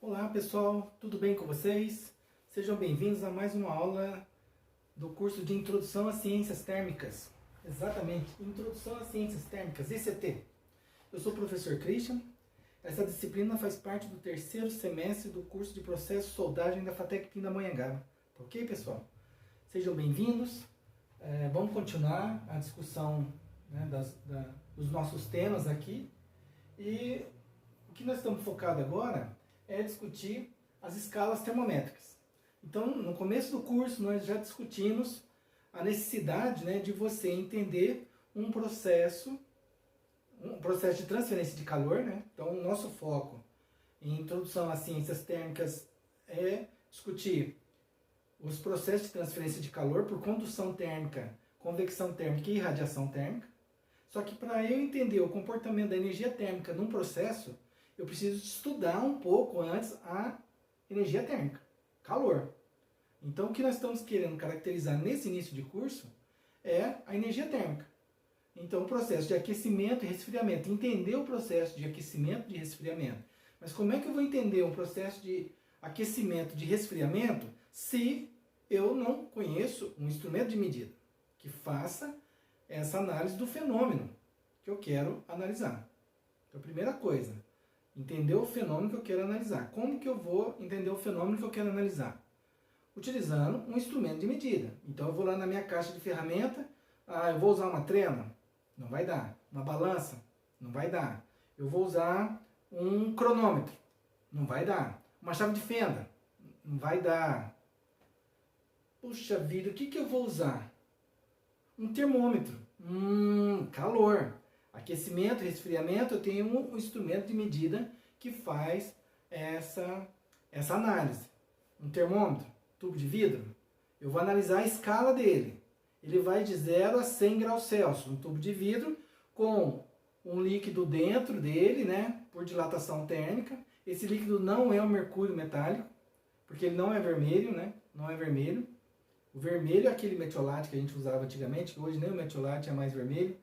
Olá pessoal, tudo bem com vocês? Sejam bem-vindos a mais uma aula do curso de Introdução às Ciências Térmicas. Exatamente, Introdução às Ciências Térmicas, ICT. Eu sou o professor Christian. Essa disciplina faz parte do terceiro semestre do curso de Processo Soldagem da FATEC Pindamonhangaba. Tá ok, pessoal? Sejam bem-vindos. Vamos continuar a discussão, né, dos nossos temas aqui. E o que nós estamos focados agora é discutir as escalas termométricas. Então, no começo do curso, nós já discutimos a necessidade, né, de você entender um processo de transferência de calor, né? Então, o nosso foco em Introdução às Ciências Térmicas é discutir os processos de transferência de calor por condução térmica, convecção térmica e radiação térmica. Só que para eu entender o comportamento da energia térmica num processo, eu preciso estudar um pouco antes a energia térmica, calor. Então, o que nós estamos querendo caracterizar nesse início de curso é a energia térmica. Então, o processo de aquecimento e resfriamento. Entender o processo de aquecimento e de resfriamento. Mas como é que eu vou entender um processo de aquecimento e de resfriamento se eu não conheço um instrumento de medida que faça essa análise do fenômeno que eu quero analisar? Então, primeira coisa, entender o fenômeno que eu quero analisar. Como que eu vou entender o fenômeno que eu quero analisar? Utilizando um instrumento de medida. Então, eu vou lá na minha caixa de ferramenta, eu vou usar uma trena? Não vai dar. Uma balança? Não vai dar. Eu vou usar um cronômetro? Não vai dar. Uma chave de fenda? Não vai dar. Puxa vida, o que eu vou usar? Um termômetro. Calor. Aquecimento, resfriamento, eu tenho um instrumento de medida que faz essa análise. Um termômetro, tubo de vidro, eu vou analisar a escala dele. Ele vai de 0 a 100 graus Celsius, um tubo de vidro com um líquido dentro dele, né, por dilatação térmica. Esse líquido não é o mercúrio metálico, porque ele não é vermelho, né, não é vermelho. O vermelho é aquele metiolate que a gente usava antigamente, que hoje nem o metiolate é mais vermelho.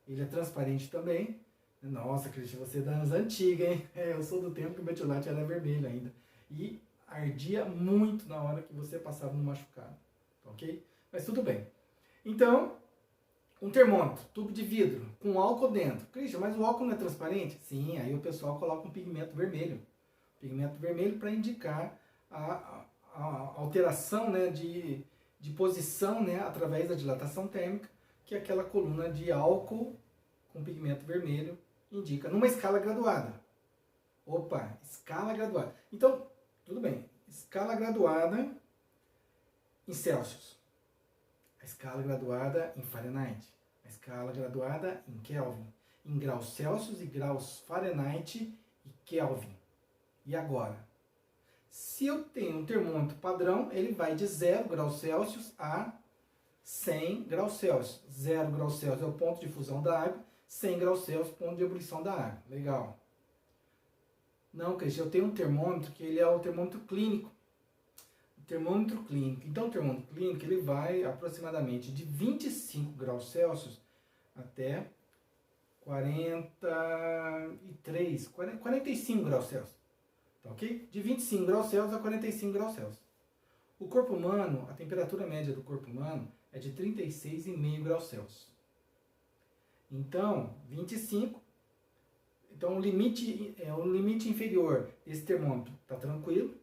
Ele é transparente também. Nossa, Cristian, você é das antigas, hein? Eu sou do tempo que o metiolate era vermelho ainda. E ardia muito na hora que você passava no machucado. Ok? Mas tudo bem. Então, um termômetro, tubo de vidro, com álcool dentro. Cristian, mas o álcool não é transparente? Sim, aí o pessoal coloca um pigmento vermelho. Pigmento vermelho para indicar a alteração, né, de posição, né, através da dilatação térmica, que aquela coluna de álcool com pigmento vermelho indica, numa escala graduada. Opa, escala graduada. Então, tudo bem, escala graduada em Celsius, a escala graduada em Fahrenheit, a escala graduada em Kelvin, em graus Celsius e graus Fahrenheit e Kelvin. E agora? Se eu tenho um termômetro padrão, ele vai de 0 graus Celsius a 100 graus Celsius. 0 graus Celsius é o ponto de fusão da água, 100 graus Celsius ponto de ebulição da água. Legal. Não, Cristian, eu tenho um termômetro que ele é o termômetro clínico. O termômetro clínico. Então, o termômetro clínico ele vai aproximadamente de 25 graus Celsius até 45 graus Celsius. Tá ok? De 25 graus Celsius a 45 graus Celsius. O corpo humano, a temperatura média do corpo humano é de 36,5 graus Celsius. Então, 25. Então, o limite inferior desse termômetro está tranquilo,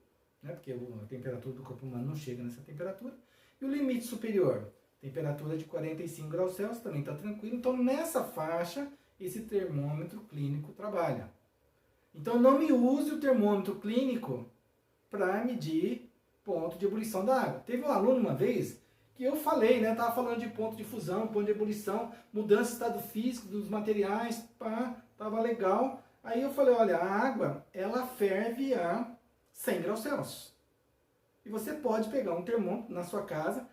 né, porque a temperatura do corpo humano não chega nessa temperatura. E o limite superior, temperatura de 45 graus Celsius, também está tranquilo. Então, nessa faixa, esse termômetro clínico trabalha. Então, não me use o termômetro clínico para medir ponto de ebulição da água. Teve um aluno uma vez que eu falei, né? Estava falando de ponto de fusão, ponto de ebulição, mudança de estado físico dos materiais, tava legal. Aí eu falei, olha, a água, ela ferve a 100 graus Celsius. E você pode pegar um termômetro na sua casa,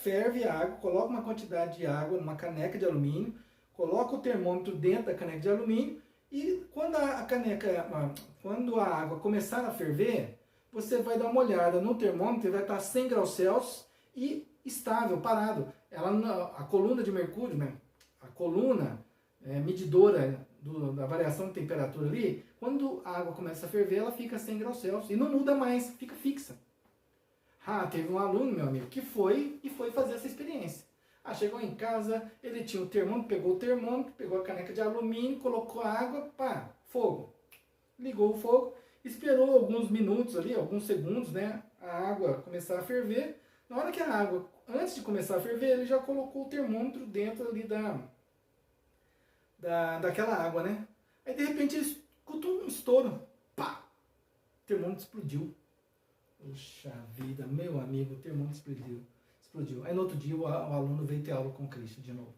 ferve a água, coloca uma quantidade de água numa caneca de alumínio, coloca o termômetro dentro da caneca de alumínio e quando a água começar a ferver, você vai dar uma olhada no termômetro, vai estar 100 graus Celsius e estável, parado. A coluna de mercúrio, né? A coluna medidora da variação de temperatura ali, Quando a água começa a ferver, ela fica 100 graus Celsius e não muda mais, fica fixa. Ah, teve um aluno, meu amigo, que foi fazer essa experiência. Ah, chegou em casa, ele tinha o termômetro, pegou a caneca de alumínio, colocou a água, pá, fogo. Ligou o fogo, esperou alguns minutos ali, alguns segundos, né, a água começar a ferver. Na hora que a água, antes de começar a ferver, ele já colocou o termômetro dentro ali daquela água, né. Aí, de repente, ele escutou um estouro, pá, o termômetro explodiu. Puxa vida, meu amigo, o termômetro explodiu. Aí no outro dia o aluno veio ter aula com o Cristian de novo.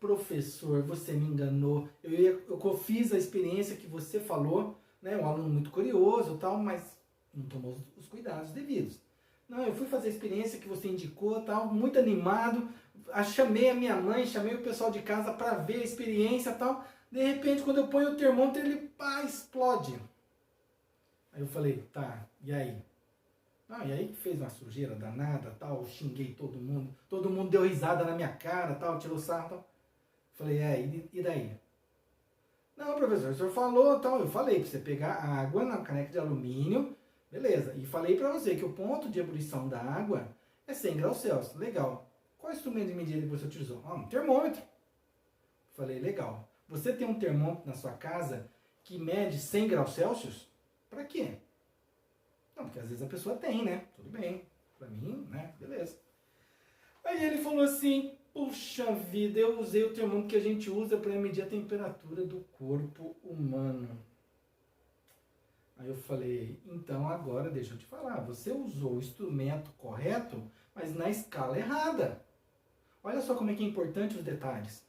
Professor, você me enganou. Eu fiz a experiência que você falou, né? Um aluno muito curioso e tal, mas não tomou os cuidados devidos. Não, eu fui fazer a experiência que você indicou, tal, muito animado. Chamei a minha mãe, chamei o pessoal de casa para ver a experiência e tal. De repente, quando eu ponho o termômetro, ele pá, explode. Aí eu falei, tá, e aí? Ah, e aí fez uma sujeira danada, tal, xinguei todo mundo deu risada na minha cara, tal, tirou sarro, tal. Falei, e daí? Não, professor, o senhor falou, tal, eu falei pra você pegar água na caneca de alumínio, beleza, e falei pra você que o ponto de ebulição da água é 100 graus Celsius, legal. Qual instrumento de medida que você utilizou? Ah, um termômetro. Falei, legal. Você tem um termômetro na sua casa que mede 100 graus Celsius? Pra quê? Não, porque às vezes a pessoa tem, né? Tudo bem. Pra mim, né? Beleza. Aí ele falou assim, puxa vida, eu usei o termômetro que a gente usa para medir a temperatura do corpo humano. Aí eu falei, então agora deixa eu te falar, você usou o instrumento correto, mas na escala errada. Olha só como é que é importante os detalhes.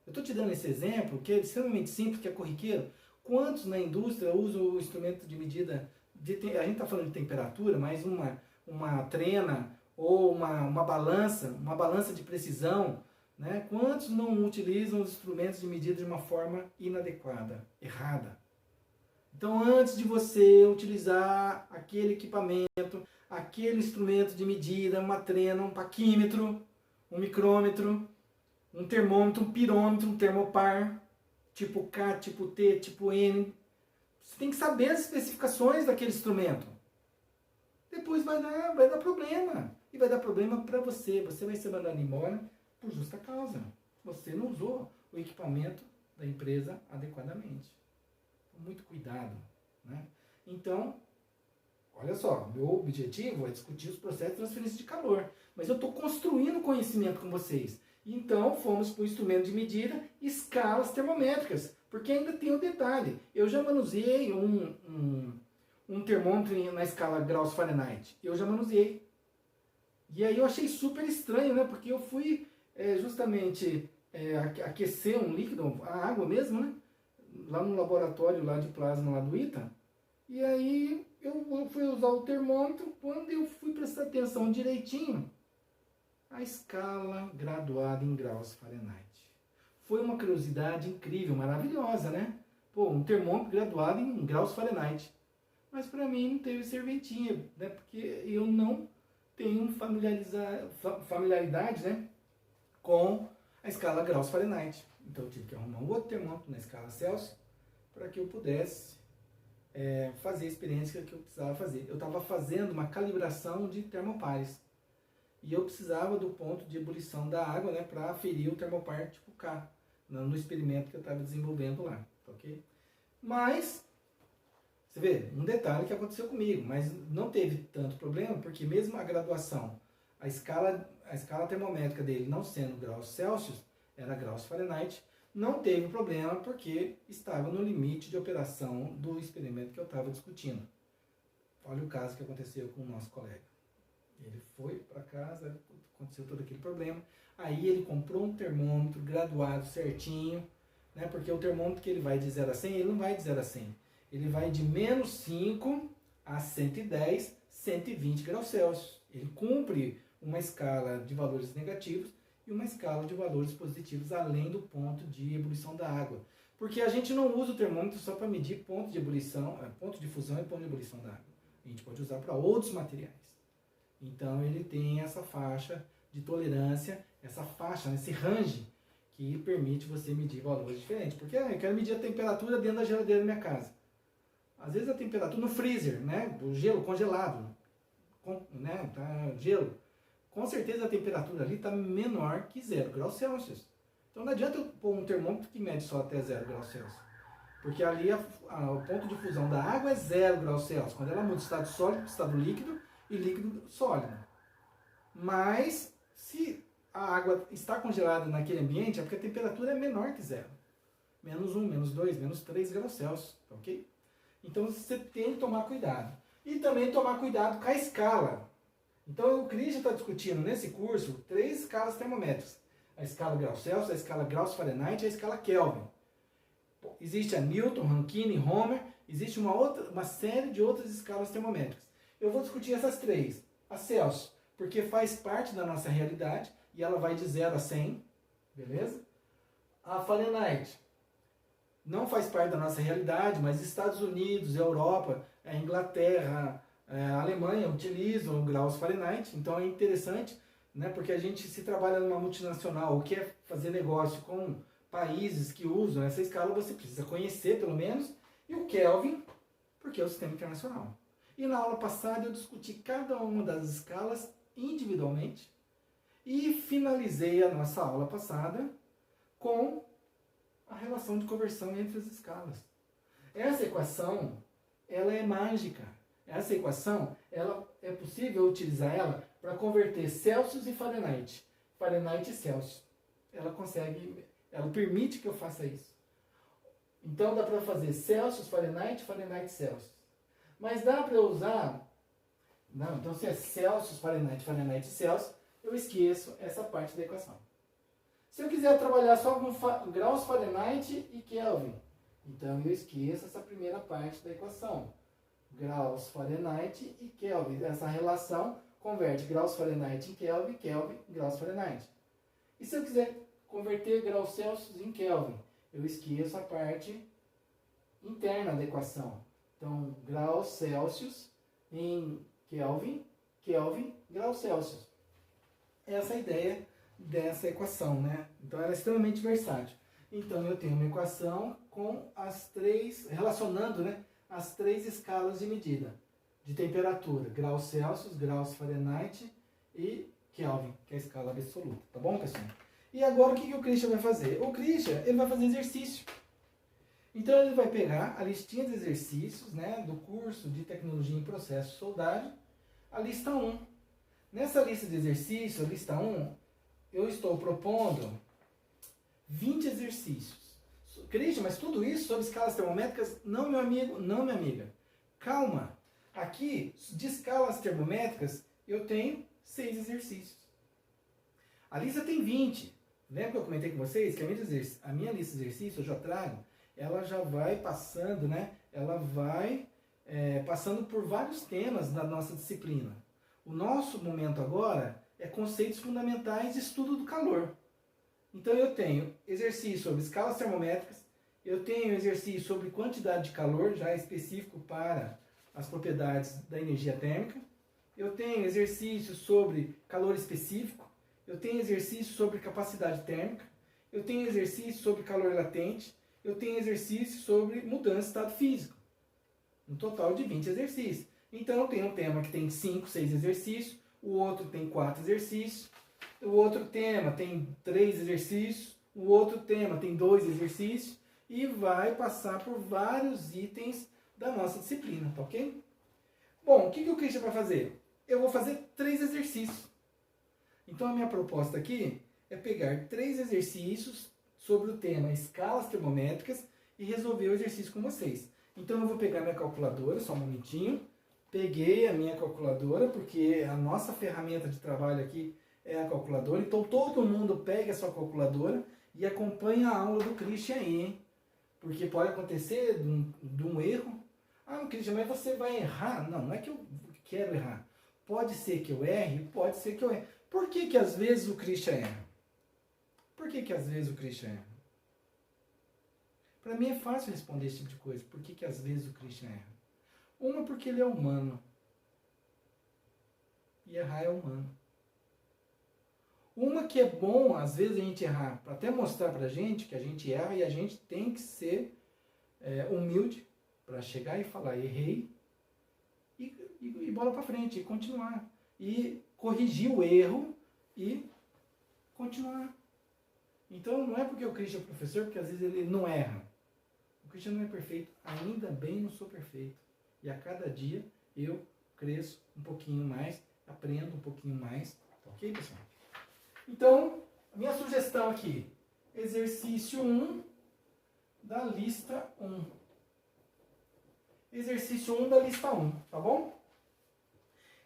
Eu estou te dando esse exemplo, que é extremamente simples, que é corriqueiro. Quantos na indústria usam o instrumento de medida a gente está falando de temperatura, mas uma trena ou uma balança de precisão, né? Quantos não utilizam os instrumentos de medida de uma forma inadequada, errada? Então, antes de você utilizar aquele equipamento, aquele instrumento de medida, uma trena, um paquímetro, um micrômetro, um termômetro, um pirômetro, um termopar, tipo K, tipo T, tipo N, você tem que saber as especificações daquele instrumento. Depois vai dar problema. E vai dar problema para você. Você vai ser mandado embora por justa causa. Você não usou o equipamento da empresa adequadamente. Muito cuidado, né? Então, olha só, meu objetivo é discutir os processos de transferência de calor. Mas eu estou construindo conhecimento com vocês. Então, fomos para o instrumento de medida, escalas termométricas. Porque ainda tem o detalhe. Eu já manuseei um termômetro na escala graus Fahrenheit. Eu já manuseei. E aí eu achei super estranho, né? Porque eu fui justamente aquecer um líquido, a água mesmo, né? Lá no laboratório lá de plasma lá do ITA. E aí eu fui usar o termômetro. Quando eu fui prestar atenção direitinho, a escala graduada em graus Fahrenheit. Foi uma curiosidade incrível, maravilhosa, né? Pô, um termômetro graduado em graus Fahrenheit. Mas para mim não teve serventia, né? Porque eu não tenho familiaridade, né? Com a escala graus Fahrenheit. Então eu tive que arrumar um outro termômetro na escala Celsius para que eu pudesse fazer a experiência que eu precisava fazer. Eu estava fazendo uma calibração de termopares. E eu precisava do ponto de ebulição da água, né? Para aferir o termopar tipo K. No experimento que eu estava desenvolvendo lá, ok? Mas, você vê, um detalhe que aconteceu comigo, mas não teve tanto problema, porque mesmo a graduação, a escala termométrica dele não sendo graus Celsius, era graus Fahrenheit, não teve problema, porque estava no limite de operação do experimento que eu estava discutindo. Olha o caso que aconteceu com o nosso colega. Ele foi para casa, aconteceu todo aquele problema. Aí ele comprou um termômetro graduado certinho, né? Porque o termômetro que ele vai de 0 a 100, ele não vai de 0 a 100. Ele vai de menos 5 a 110, 120 graus Celsius. Ele cumpre uma escala de valores negativos e uma escala de valores positivos, além do ponto de ebulição da água. Porque a gente não usa o termômetro só para medir ponto de ebulição, ponto de fusão e ponto de ebulição da água. A gente pode usar para outros materiais. Então ele tem essa faixa de tolerância, essa faixa, esse range que permite você medir valores diferentes. Porque eu quero medir a temperatura dentro da geladeira da minha casa. Às vezes a temperatura no freezer, né? O gelo congelado, né? Tá gelo. Com certeza a temperatura ali está menor que 0 graus Celsius. Então não adianta eu pôr um termômetro que mede só até 0 graus Celsius. Porque ali o ponto de fusão da água é 0 graus Celsius. Quando ela muda de estado sólido para estado líquido e líquido sólido. Mas se a água está congelada naquele ambiente é porque a temperatura é menor que 0. Menos 1, menos 2, menos 3 graus Celsius. Ok? Então você tem que tomar cuidado. E também tomar cuidado com a escala. Então o Christian está discutindo nesse curso 3 escalas termométricas. A escala graus Celsius, a escala graus Fahrenheit e a escala Kelvin. Existe a Newton, Rankine, Homer, existe uma série de outras escalas termométricas. Eu vou discutir essas 3. A Celsius, porque faz parte da nossa realidade e ela vai de 0 a 100, beleza? A Fahrenheit não faz parte da nossa realidade, mas Estados Unidos, Europa, a Inglaterra, a Alemanha utilizam graus Fahrenheit, então é interessante, né, porque a gente se trabalha numa multinacional ou quer fazer negócio com países que usam essa escala, você precisa conhecer pelo menos, e o Kelvin, porque é o sistema internacional. E na aula passada eu discuti cada uma das escalas individualmente e finalizei a nossa aula passada com a relação de conversão entre as escalas. Essa equação, ela é mágica. Essa equação, é possível utilizar ela para converter Celsius e Fahrenheit. Fahrenheit e Celsius. Ela permite que eu faça isso. Então dá para fazer Celsius, Fahrenheit, Fahrenheit, Celsius. Mas dá para usar... Não, então se é Celsius, Fahrenheit, Fahrenheit e Celsius, eu esqueço essa parte da equação. Se eu quiser trabalhar só com graus Fahrenheit e Kelvin, então eu esqueço essa primeira parte da equação. Graus Fahrenheit e Kelvin. Essa relação converte graus Fahrenheit em Kelvin, Kelvin em graus Fahrenheit. E se eu quiser converter graus Celsius em Kelvin, eu esqueço a parte interna da equação. Então, graus Celsius em Kelvin, Kelvin, graus Celsius. Essa é a ideia dessa equação, né? Então ela é extremamente versátil. Então eu tenho uma equação com as 3, relacionando, né, as 3 escalas de medida de temperatura, graus Celsius, graus Fahrenheit e Kelvin, que é a escala absoluta, tá bom, pessoal? E agora o que o Christian vai fazer? O Christian, ele vai fazer exercício. Então ele vai pegar a listinha de exercícios, né, do curso de Tecnologia em Processo de Soldagem, a lista 1. Nessa lista de exercícios, a lista 1, eu estou propondo 20 exercícios. Christian, mas tudo isso sobre escalas termométricas? Não, meu amigo, não, minha amiga. Calma. Aqui, de escalas termométricas, eu tenho 6 exercícios. A lista tem 20. Lembra que eu comentei com vocês que a minha lista de exercícios, eu já trago, ela já vai passando, né? Ela vai passando por vários temas da nossa disciplina. O nosso momento agora é conceitos fundamentais de estudo do calor. Então eu tenho exercício sobre escalas termométricas, eu tenho exercício sobre quantidade de calor, já específico para as propriedades da energia térmica, eu tenho exercício sobre calor específico, eu tenho exercício sobre capacidade térmica, eu tenho exercício sobre calor latente, eu tenho exercício sobre mudança de estado físico. Um total de 20 exercícios. Então eu tenho um tema que tem 5, 6 exercícios, o outro tem 4 exercícios, o outro tema tem 3 exercícios, o outro tema tem 2 exercícios, e vai passar por vários itens da nossa disciplina, tá ok? Bom, o que o Christian vai fazer? Eu vou fazer 3 exercícios. Então a minha proposta aqui é pegar 3 exercícios sobre o tema escalas termométricas e resolver o exercício com vocês. Então eu vou pegar minha calculadora, só um momentinho. Peguei a minha calculadora, porque a nossa ferramenta de trabalho aqui é a calculadora. Então todo mundo pega a sua calculadora e acompanha a aula do Christian aí, hein? Porque pode acontecer de um erro. Ah, Christian, mas você vai errar. Não, não é que eu quero errar. Pode ser que eu erre, pode ser que eu erre. Por que às vezes o Christian erra? Por que às vezes o Christian erra? Para mim é fácil responder esse tipo de coisa. Por que às vezes o Christian erra? Uma, porque ele é humano. E errar é humano. Uma que é bom, às vezes, a gente errar, para até mostrar pra gente que a gente erra e a gente tem que ser humilde para chegar e falar, errei, e bola para frente, e continuar. E corrigir o erro e continuar. Então não é porque o Christian é professor, porque às vezes ele não erra. O Christian não é perfeito, ainda bem não sou perfeito. E a cada dia eu cresço um pouquinho mais, aprendo um pouquinho mais. Ok, pessoal? Então, a minha sugestão aqui, exercício 1 da lista 1. Exercício 1 da lista 1, tá bom?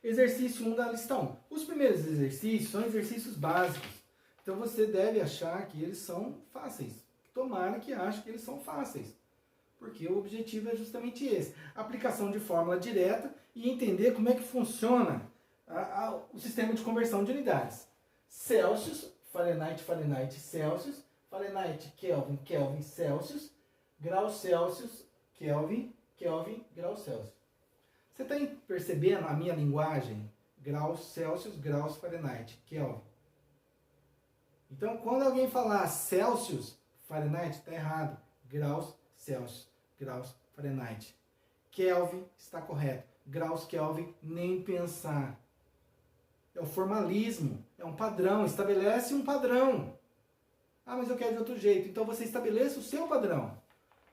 Exercício 1 da lista 1. Os primeiros exercícios são exercícios básicos. Então você deve achar que eles são fáceis. Tomara que ache que eles são fáceis. Porque o objetivo é justamente esse. Aplicação de fórmula direta e entender como é que funciona o sistema de conversão de unidades. Celsius, Fahrenheit, Fahrenheit, Celsius. Fahrenheit, Kelvin, Kelvin, Celsius. Graus Celsius, Kelvin, Kelvin, graus Celsius. Você está percebendo a minha linguagem? Graus Celsius, graus Fahrenheit, Kelvin. Então, quando alguém falar Celsius, Fahrenheit, está errado. Graus Celsius, graus Fahrenheit. Kelvin está correto. Graus Kelvin, nem pensar. É o formalismo, é um padrão, estabelece um padrão. Ah, mas eu quero de outro jeito. Então você estabeleça o seu padrão.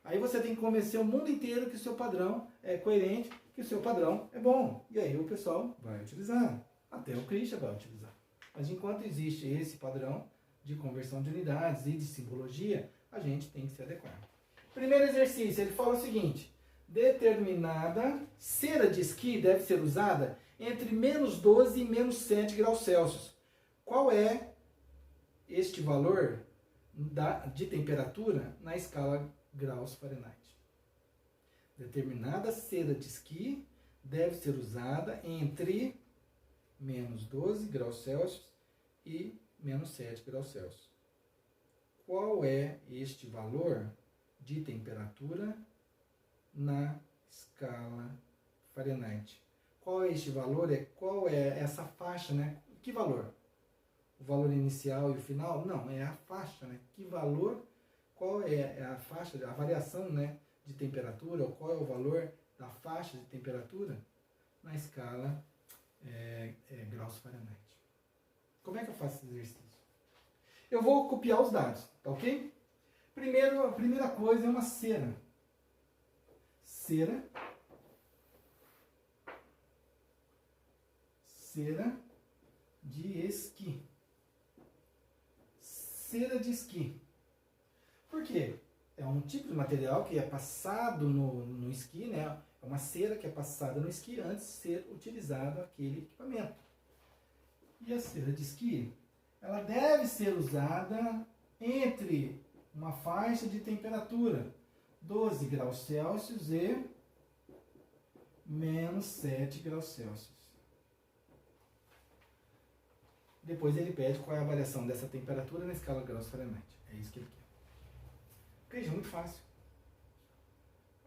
Aí você tem que convencer o mundo inteiro que o seu padrão é coerente, que o seu padrão é bom. E aí o pessoal vai utilizar. Até o Christian vai utilizar. Mas enquanto existe esse padrão de conversão de unidades e de simbologia, a gente tem que se adequar. Primeiro exercício, ele fala o seguinte: determinada cera de esqui deve ser usada entre menos 12 e menos 7 graus Celsius. Qual é este valor de temperatura na escala graus Fahrenheit? Determinada cera de esqui deve ser usada entre menos 12 graus Celsius e menos 7 graus Celsius. Qual é este valor de temperatura na escala Fahrenheit? Qual é este valor? Qual é essa faixa, né? Que valor? O valor inicial e o final? Não, é a faixa, né? Que valor? Qual é a faixa, a variação, né, de temperatura? Ou qual é o valor da faixa de temperatura na escala graus Fahrenheit? Como é que eu faço esse exercício? Eu vou copiar os dados, tá ok? Primeiro, a primeira coisa é uma cera. Cera de esqui. Cera de esqui. Por quê? É um tipo de material que é passado no esqui, né? É uma cera que é passada no esqui antes de ser utilizado aquele equipamento. E a cera de esqui, ela deve ser usada entre uma faixa de temperatura 12 graus Celsius e menos 7 graus Celsius. Depois ele pede qual é a variação dessa temperatura na escala graus Fahrenheit. É isso que ele quer. Veja, muito fácil.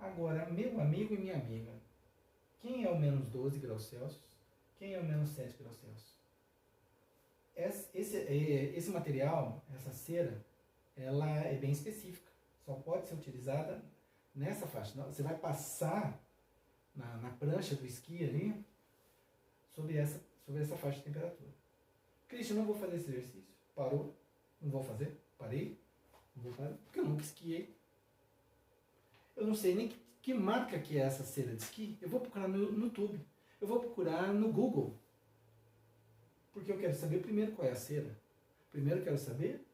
Agora, meu amigo e minha amiga, quem é o menos 12 graus Celsius? Quem é o menos 7 graus Celsius? Esse material, essa cera, ela é bem específica. Só pode ser utilizada nessa faixa. Você vai passar na prancha do esqui ali sobre essa faixa de temperatura. Christian, não vou fazer esse exercício. Parou. Não vou fazer. Parei. Não vou fazer. Porque eu nunca esquiei. Eu não sei nem que marca que é essa cera de esqui. Eu vou procurar no YouTube. Eu vou procurar no Google. Porque eu quero saber primeiro qual é a cera. Primeiro eu quero saber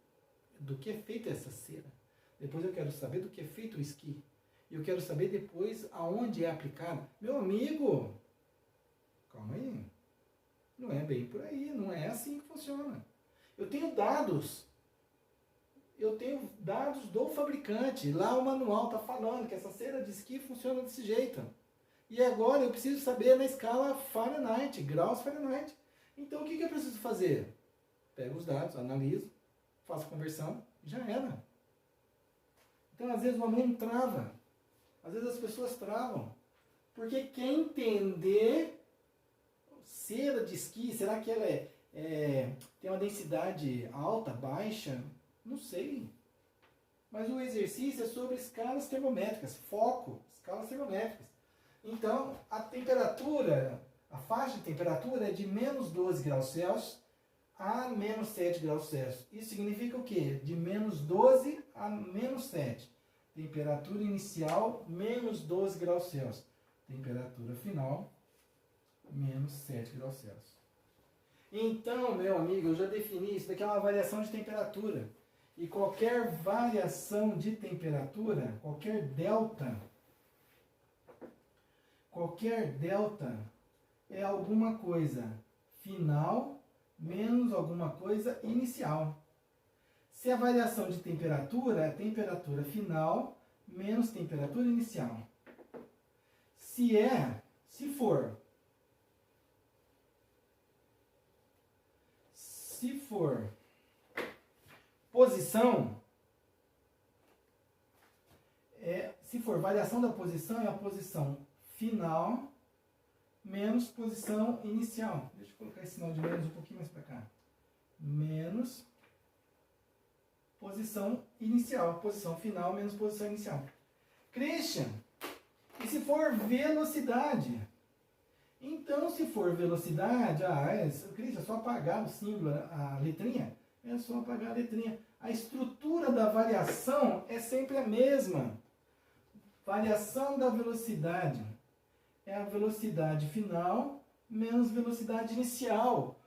do que é feita essa cera. Depois eu quero saber do que é feito o esqui. E eu quero saber depois aonde é aplicado. Meu amigo, calma aí. Não é bem por aí, não é assim que funciona. Eu tenho dados do fabricante. Lá o manual está falando que essa cera de esqui funciona desse jeito. E agora eu preciso saber na escala Fahrenheit, graus Fahrenheit. Então o que eu preciso fazer? Pego os dados, analiso, faço conversão, já era. Então às vezes o aluno trava. Às vezes as pessoas travam. Porque quer entender cera de esqui, será que ela tem uma densidade alta, baixa? Não sei. Mas o exercício é sobre escalas termométricas, foco, escalas termométricas. Então, a temperatura, a faixa de temperatura é de menos 12 graus Celsius a menos 7 graus Celsius. Isso significa o quê? De menos 12 a menos 7. Temperatura inicial, menos 12 graus Celsius. Temperatura final, menos 7 graus Celsius. Então, meu amigo, eu já defini, isso daqui é uma variação de temperatura. E qualquer variação de temperatura, qualquer delta é alguma coisa final menos alguma coisa inicial. Se a variação de temperatura é temperatura final menos temperatura inicial. Se for posição, se for variação da posição, é a posição final menos posição inicial. Deixa eu colocar esse sinal de menos um pouquinho mais para cá. Menos posição inicial. Posição final menos posição inicial. Christian, e se for velocidade? Então, se for velocidade, Christian, é só apagar o símbolo, a letrinha? É só apagar a letrinha. A estrutura da variação é sempre a mesma. Variação da velocidade é a velocidade final menos velocidade inicial.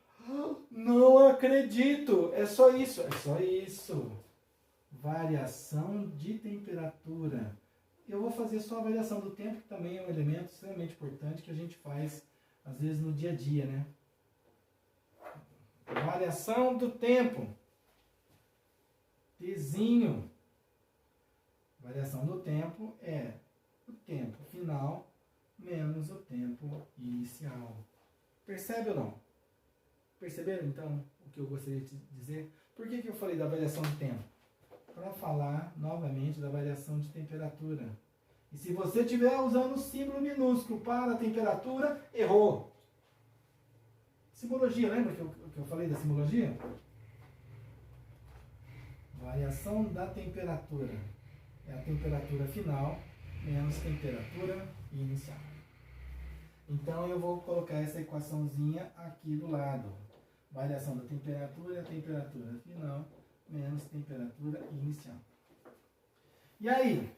Não acredito! É só isso, é só isso. Variação de temperatura. Eu vou fazer só a variação do tempo, que também é um elemento extremamente importante que a gente faz, às vezes, no dia a dia, né? Variação do tempo. Tzinho. Variação do tempo é o tempo final menos o tempo inicial. Percebe ou não? Perceberam, então, o que eu gostaria de dizer? Por que eu falei da variação de tempo? Para falar, novamente, da variação de temperatura. E se você estiver usando o símbolo minúsculo para a temperatura, errou. Simologia, lembra que eu falei da simologia? Variação da temperatura. É a temperatura final menos temperatura inicial. Então, eu vou colocar essa equaçãozinha aqui do lado. Variação da temperatura é a temperatura final menos temperatura inicial. E aí?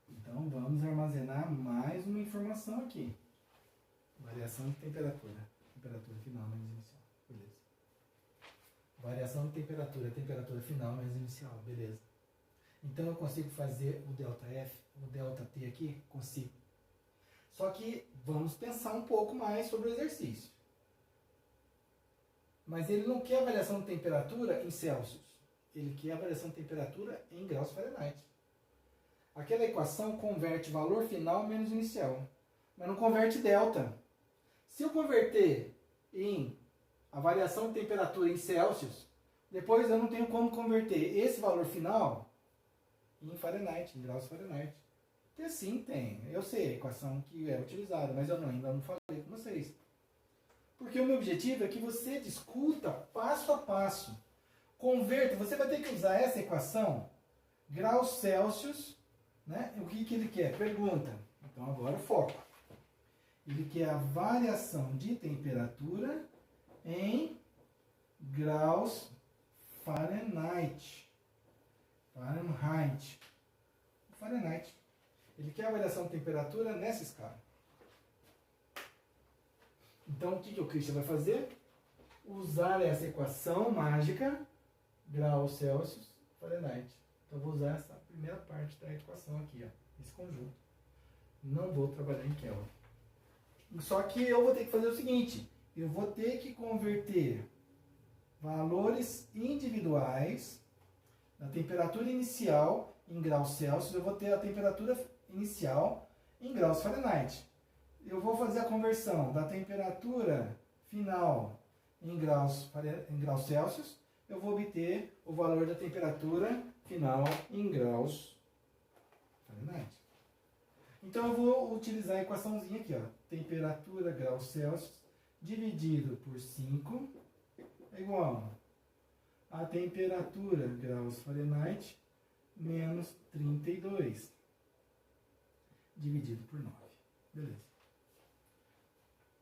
Então, vamos armazenar mais uma informação aqui. Variação de temperatura. Temperatura final menos inicial. Beleza. Variação de temperatura. Temperatura final menos inicial. Beleza. Então, eu consigo fazer o ΔF, o ΔT aqui? Consigo. Só que vamos pensar um pouco mais sobre o exercício. Mas ele não quer a variação de temperatura em Celsius. Ele quer a variação de temperatura em graus Fahrenheit. Aquela equação converte valor final menos inicial. Mas não converte delta. Se eu converter em a variação de temperatura em Celsius, depois eu não tenho como converter esse valor final em Fahrenheit, em graus Fahrenheit. E sim, tem. Eu sei a equação que é utilizada, mas eu ainda não falei com vocês. Porque o meu objetivo é que você discuta passo a passo. Converta, você vai ter que usar essa equação, graus Celsius, né? O que ele quer? Pergunta. Então agora foco. Ele quer a variação de temperatura em graus Fahrenheit. Fahrenheit. Ele quer a variação de temperatura nessa escala. Então, o que o Christian vai fazer? Usar essa equação mágica, graus Celsius, Fahrenheit. Então, eu vou usar essa primeira parte da equação aqui, ó, esse conjunto. Não vou trabalhar em Kelvin. Só que eu vou ter que fazer o seguinte, eu vou ter que converter valores individuais da temperatura inicial em graus Celsius, eu vou ter a temperatura inicial em graus Fahrenheit. Eu vou fazer a conversão da temperatura final em graus Celsius, eu vou obter o valor da temperatura final em graus Fahrenheit. Então eu vou utilizar a equaçãozinha aqui, ó. Temperatura graus Celsius dividido por 5 é igual a temperatura, graus Fahrenheit, menos 32, dividido por 9. Beleza.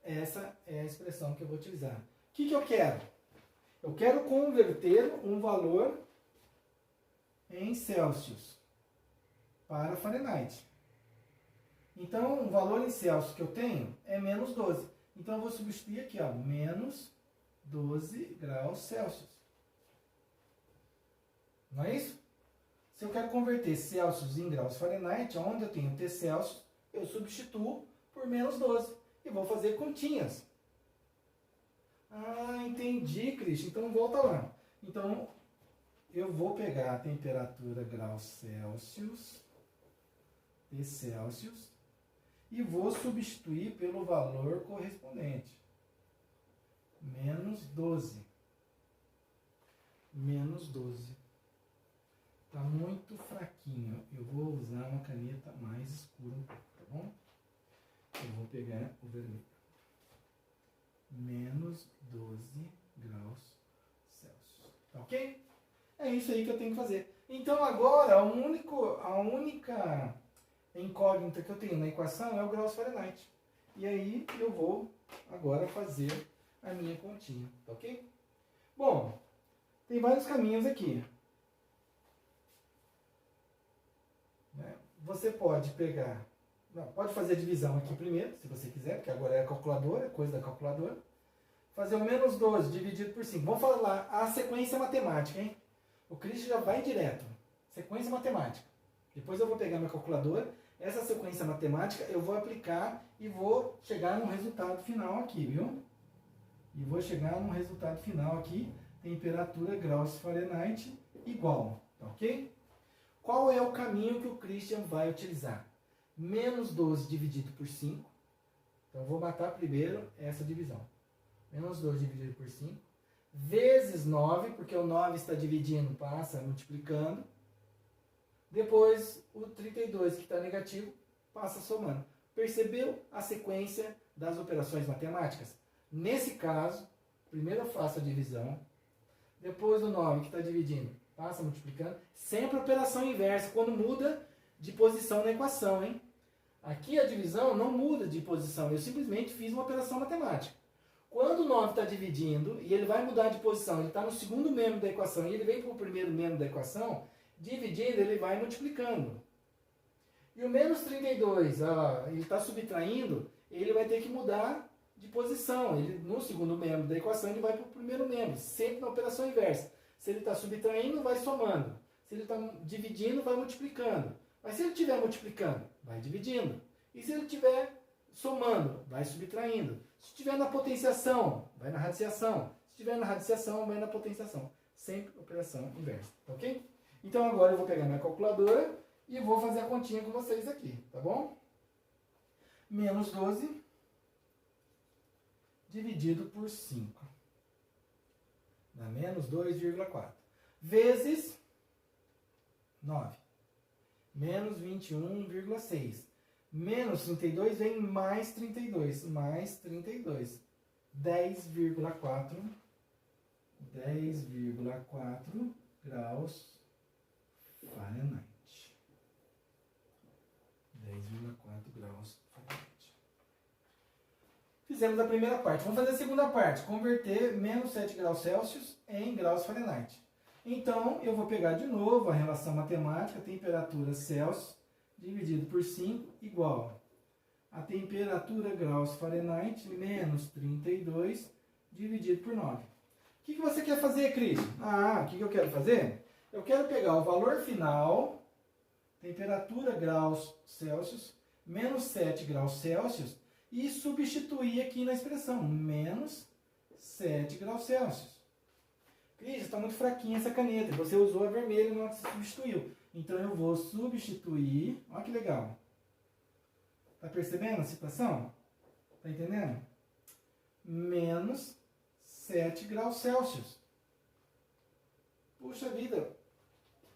Essa é a expressão que eu vou utilizar. O que eu quero? Eu quero converter um valor em Celsius para Fahrenheit. Então, o valor em Celsius que eu tenho é menos 12. Então, eu vou substituir aqui, ó, menos 12 graus Celsius. Não é isso? Se eu quero converter Celsius em graus Fahrenheit, onde eu tenho T Celsius, eu substituo por menos 12. E vou fazer continhas. Ah, entendi, Cristian. Então, volta lá. Então, eu vou pegar a temperatura graus Celsius, T Celsius, e vou substituir pelo valor correspondente. Menos 12. Menos 12. Está muito fraquinho. Eu vou usar uma caneta mais escura um pouco, tá bom? Eu vou pegar o vermelho. Menos 12 graus Celsius. Tá ok? É isso aí que eu tenho que fazer. Então agora, a única incógnita que eu tenho na equação é o graus Fahrenheit. E aí eu vou agora fazer a minha continha. Tá ok? Bom, tem vários caminhos aqui. Você pode pegar, pode fazer a divisão aqui primeiro, se você quiser, porque agora é a calculadora, coisa da calculadora. Fazer o menos 12 dividido por 5. Vamos falar a sequência matemática, hein? O Cristian já vai direto. Sequência matemática. Depois eu vou pegar minha calculadora. Essa sequência matemática eu vou aplicar e vou chegar num resultado final aqui, viu? E vou chegar num resultado final aqui, temperatura graus Fahrenheit igual, tá ok? Qual é o caminho que o Cristian vai utilizar? Menos 12 dividido por 5. Então, eu vou matar primeiro essa divisão. Menos 12 dividido por 5. Vezes 9, porque o 9 está dividindo, passa multiplicando. Depois, o 32, que está negativo, passa somando. Percebeu a sequência das operações matemáticas? Nesse caso, primeiro eu faço a divisão. Depois, o 9, que está dividindo, passa multiplicando. Sempre operação inversa, quando muda de posição na equação, hein? Aqui a divisão não muda de posição, eu simplesmente fiz uma operação matemática. Quando o 9 está dividindo, e ele vai mudar de posição, ele está no segundo membro da equação, e ele vem para o primeiro membro da equação, dividindo, ele vai multiplicando. E o menos 32, ele está subtraindo, ele vai ter que mudar de posição. Ele, no segundo membro da equação, ele vai para o primeiro membro, sempre na operação inversa. Se ele está subtraindo, vai somando. Se ele está dividindo, vai multiplicando. Mas se ele estiver multiplicando, vai dividindo. E se ele estiver somando, vai subtraindo. Se estiver na potenciação, vai na radiciação. Se estiver na radiciação, vai na potenciação. Sempre operação inversa, ok? Então agora eu vou pegar minha calculadora e vou fazer a continha com vocês aqui, tá bom? Menos 12 dividido por 5. Dá menos 2,4. Vezes 9. Menos 21,6. Menos 32 vem mais 32. Mais 32. 10,4 graus Fahrenheit. 10,4 graus Fahrenheit. Fizemos a primeira parte. Vamos fazer a segunda parte. Converter menos 7 graus Celsius em graus Fahrenheit. Então, eu vou pegar de novo a relação matemática, temperatura Celsius dividido por 5 igual a temperatura graus Fahrenheit menos 32 dividido por 9. O que você quer fazer, Cris? O que eu quero fazer? Eu quero pegar o valor final, temperatura graus Celsius, menos 7 graus Celsius, e substituir aqui na expressão, menos 7 graus Celsius. Cris, está muito fraquinha essa caneta, você usou a vermelha e não substituiu. Então eu vou substituir, olha que legal. Está percebendo a situação? Está entendendo? Menos 7 graus Celsius. Puxa vida,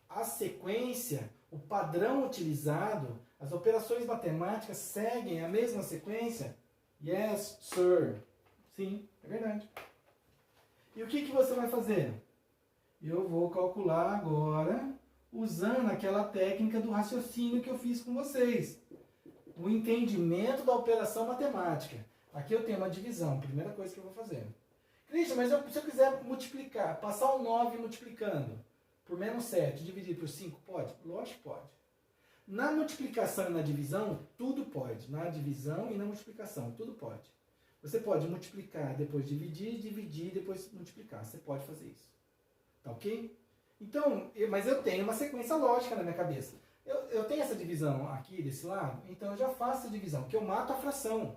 a sequência, o padrão utilizado, as operações matemáticas seguem a mesma sequência? Yes, sir. Sim, é verdade. E o que você vai fazer? eu vou calcular agora usando aquela técnica do raciocínio que eu fiz com vocês. O entendimento da operação matemática. Aqui eu tenho uma divisão, primeira coisa que eu vou fazer. Christian, mas se eu quiser multiplicar, passar o 9 multiplicando por menos 7, dividir por 5, pode? Lógico que pode. Na multiplicação e na divisão, tudo pode. Na divisão e na multiplicação, tudo pode. Você pode multiplicar, depois dividir, dividir, depois multiplicar. Você pode fazer isso. Tá ok? Então, mas eu tenho uma sequência lógica na minha cabeça. Eu tenho essa divisão aqui desse lado, então eu já faço a divisão, porque eu mato a fração.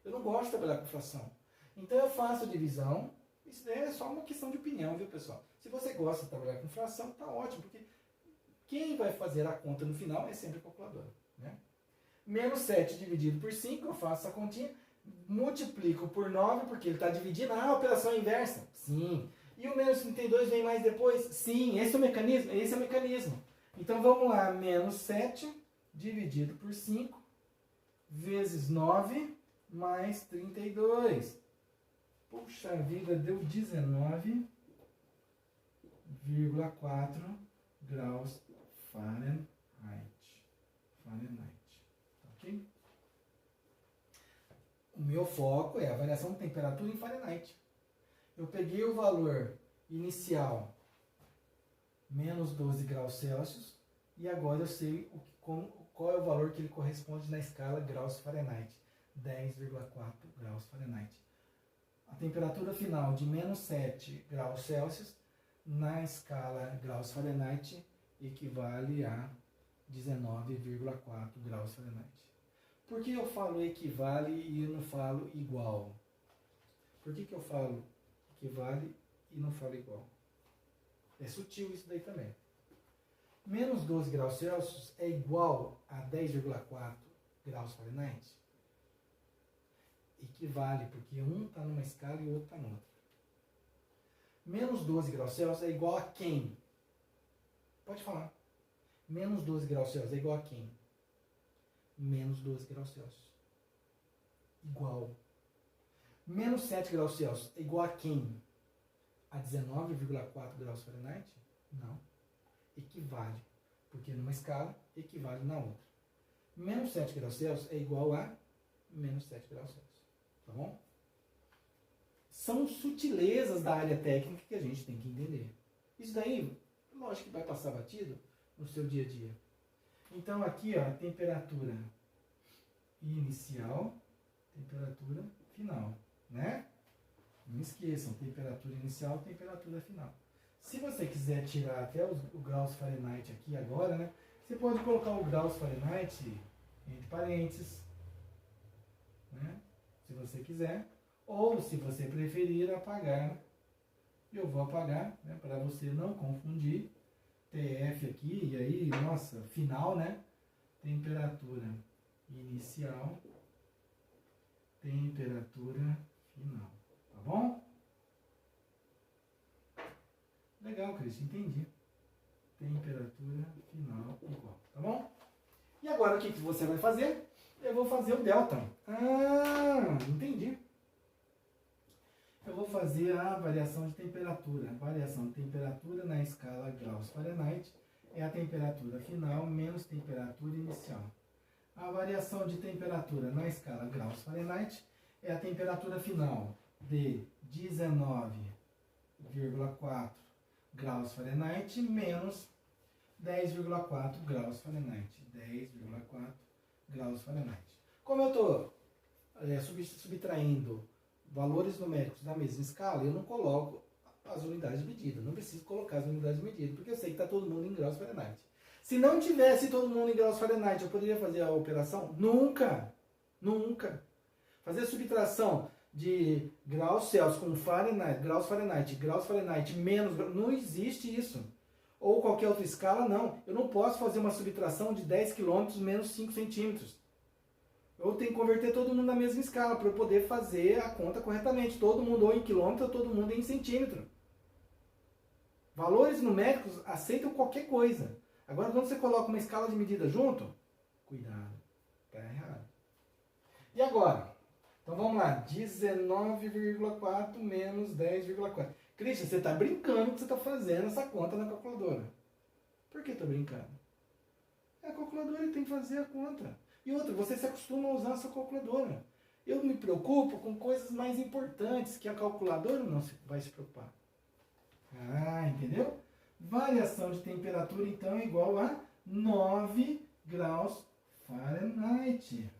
Eu não gosto de trabalhar com fração. Então eu faço a divisão. Isso daí é só uma questão de opinião, viu, pessoal? Se você gosta de trabalhar com fração, tá ótimo, porque quem vai fazer a conta no final é sempre a calculadora, né? Menos 7 dividido por 5, eu faço essa continha, multiplico por 9, porque ele está dividindo. Ah, a operação é inversa? Sim. E o menos 32 vem mais depois? Sim. Esse é o mecanismo? Esse é o mecanismo. Então vamos lá, menos 7 dividido por 5 vezes 9 mais 32. Puxa vida, deu 19,4 graus Fahrenheit. Ok? O meu foco é a variação de temperatura em Fahrenheit. Eu peguei o valor inicial, menos 12 graus Celsius, e agora eu sei qual é o valor que ele corresponde na escala graus Fahrenheit. 10,4 graus Fahrenheit. A temperatura final de menos 7 graus Celsius na escala graus Fahrenheit equivale a 19,4 graus Fahrenheit. Por que eu falo equivale e eu não falo igual? Por que eu falo equivale e não falo igual? É sutil isso daí também. Menos 12 graus Celsius é igual a 10,4 graus Fahrenheit? Equivale, porque um está numa escala e o outro está noutra. Menos 12 graus Celsius é igual a quem? Pode falar. Menos 12 graus Celsius é igual a quem? Menos 12 graus Celsius. Igual. Menos 7 graus Celsius é igual a quem? A 19,4 graus Fahrenheit? Não. Equivale. Porque numa escala, equivale na outra. Menos 7 graus Celsius é igual a menos 7 graus Celsius. Tá bom? São sutilezas da área técnica que a gente tem que entender. Isso daí, lógico que vai passar batido no seu dia a dia. Então aqui, ó, temperatura inicial, temperatura final, né? Não esqueçam, temperatura inicial, temperatura final. Se você quiser tirar até o graus Fahrenheit aqui agora, né? Você pode colocar o graus Fahrenheit entre parênteses, né? Se você quiser. Ou, se você preferir, apagar. Eu vou apagar, né? Para você não confundir. TF aqui, e aí, nossa, final, né? Temperatura inicial, temperatura final. Tá bom? Legal, Cristian, entendi. Temperatura final igual, tá bom? E agora o que você vai fazer? Eu vou fazer o delta. Ah, entendi. Eu vou fazer a variação de temperatura. A variação de temperatura na escala graus Fahrenheit é a temperatura final menos temperatura inicial. A variação de temperatura na escala graus Fahrenheit é a temperatura final de 19,4 graus Fahrenheit menos 10,4 graus Fahrenheit. 10,4 graus Fahrenheit. Como eu estou subtraindo valores numéricos da mesma escala, eu não coloco as unidades de medida. Não preciso colocar as unidades de medida, porque eu sei que está todo mundo em graus Fahrenheit. Se não tivesse todo mundo em graus Fahrenheit, eu poderia fazer a operação? Nunca! Nunca! Fazer a subtração de graus Celsius com Fahrenheit, graus Fahrenheit menos... Não existe isso. Ou qualquer outra escala, não. Eu não posso fazer uma subtração de 10 km menos 5 centímetros. Eu tenho que converter todo mundo na mesma escala para eu poder fazer a conta corretamente. Todo mundo ou em quilômetro, todo mundo em centímetro. Valores numéricos aceitam qualquer coisa. Agora, quando você coloca uma escala de medida junto, cuidado, está errado. E agora? Então vamos lá, 19,4 menos 10,4. Christian, você está brincando que você está fazendo essa conta na calculadora. Por que está brincando? É a calculadora que tem que fazer a conta. E outra, você se acostuma a usar a sua calculadora. Eu me preocupo com coisas mais importantes que a calculadora não vai se preocupar. Ah, entendeu? Variação de temperatura, então, é igual a 9 graus Fahrenheit.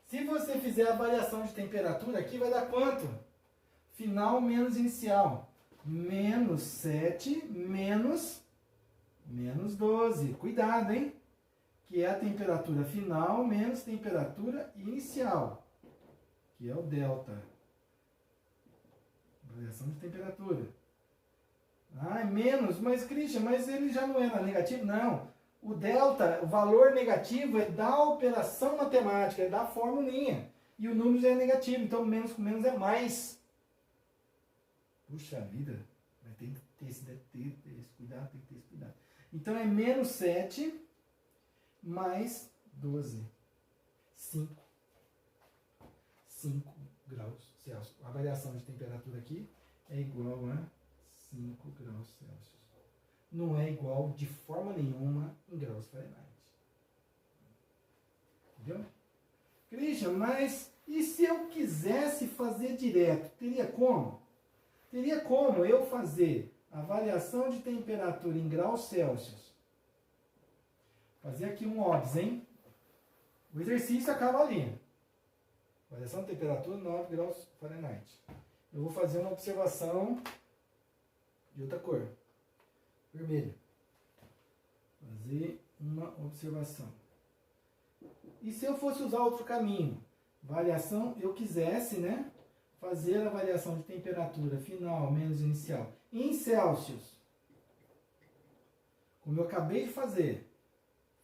Se você fizer a variação de temperatura aqui, vai dar quanto? Final menos inicial. Menos 7 menos 12. Cuidado, hein? Que é a temperatura final menos temperatura inicial. Que é o delta. Variação de temperatura. Ah, menos. Mas, Christian, mas ele já não era negativo? Não. O delta, o valor negativo é da operação matemática, é da formulinha. E o número já é negativo, então menos com menos é mais. Puxa vida, vai ter que ter esse cuidado, tem que ter esse cuidado. Então é menos 7 mais 12. 5 graus Celsius. A variação de temperatura aqui é igual a 5 graus Celsius. Não é igual de forma nenhuma em graus Fahrenheit. Entendeu? Christian, mas e se eu quisesse fazer direto? Teria como? Teria como eu fazer a variação de temperatura em graus Celsius? Fazer aqui um OBS, hein? O exercício acaba ali. Variação de temperatura 9 graus Fahrenheit. Eu vou fazer uma observação de outra cor. Vermelho. Fazer uma observação. E se eu fosse usar outro caminho? Variação, eu quisesse, né? Fazer a variação de temperatura final menos inicial em Celsius. Como eu acabei de fazer.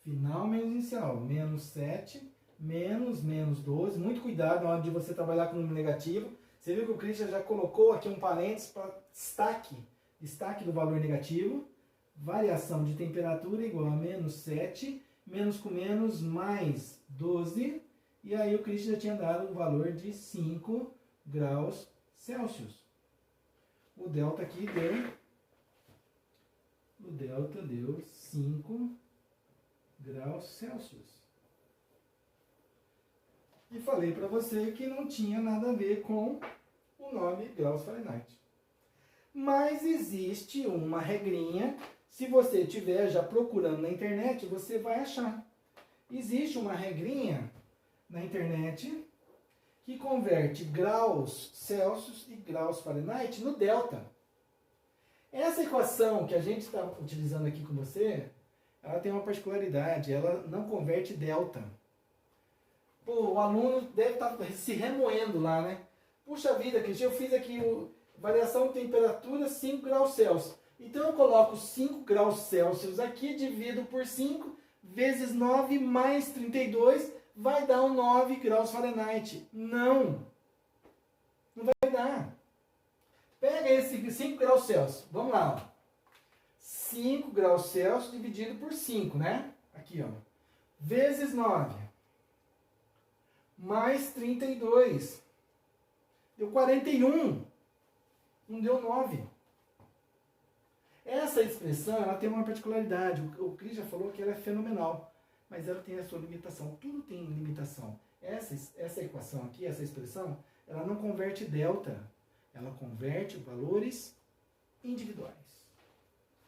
Final menos inicial. Menos 7, menos 12. Muito cuidado na hora de você trabalhar com número negativo. Você viu que o Christian já colocou aqui um parênteses para destaque do valor negativo. Variação de temperatura igual a menos 7, menos com menos mais 12. E aí o Christian já tinha dado um valor de 5 graus Celsius. O delta aqui deu 5 graus Celsius. E falei para você que não tinha nada a ver com o 9 graus Fahrenheit. Mas existe uma regrinha, se você estiver já procurando na internet, você vai achar. Existe uma regrinha na internet que converte graus Celsius e graus Fahrenheit no delta. Essa equação que a gente está utilizando aqui com você, ela tem uma particularidade, ela não converte delta. Pô, o aluno deve estar se remoendo lá, né? Puxa vida, Cristian, eu fiz aqui variação de temperatura 5 graus Celsius. Então eu coloco 5 graus Celsius aqui, divido por 5, vezes 9 mais 32, vai dar um 9 graus Fahrenheit. Não! Não vai dar. Pega esse 5 graus Celsius. Vamos lá. Ó. 5 graus Celsius dividido por 5, né? Aqui, ó. Vezes 9. Mais 32. Deu 41. Não deu 9. Essa expressão, ela tem uma particularidade. O Cris já falou que ela é fenomenal. Mas ela tem a sua limitação. Tudo tem limitação. Essa equação aqui, essa expressão, ela não converte delta. Ela converte valores individuais.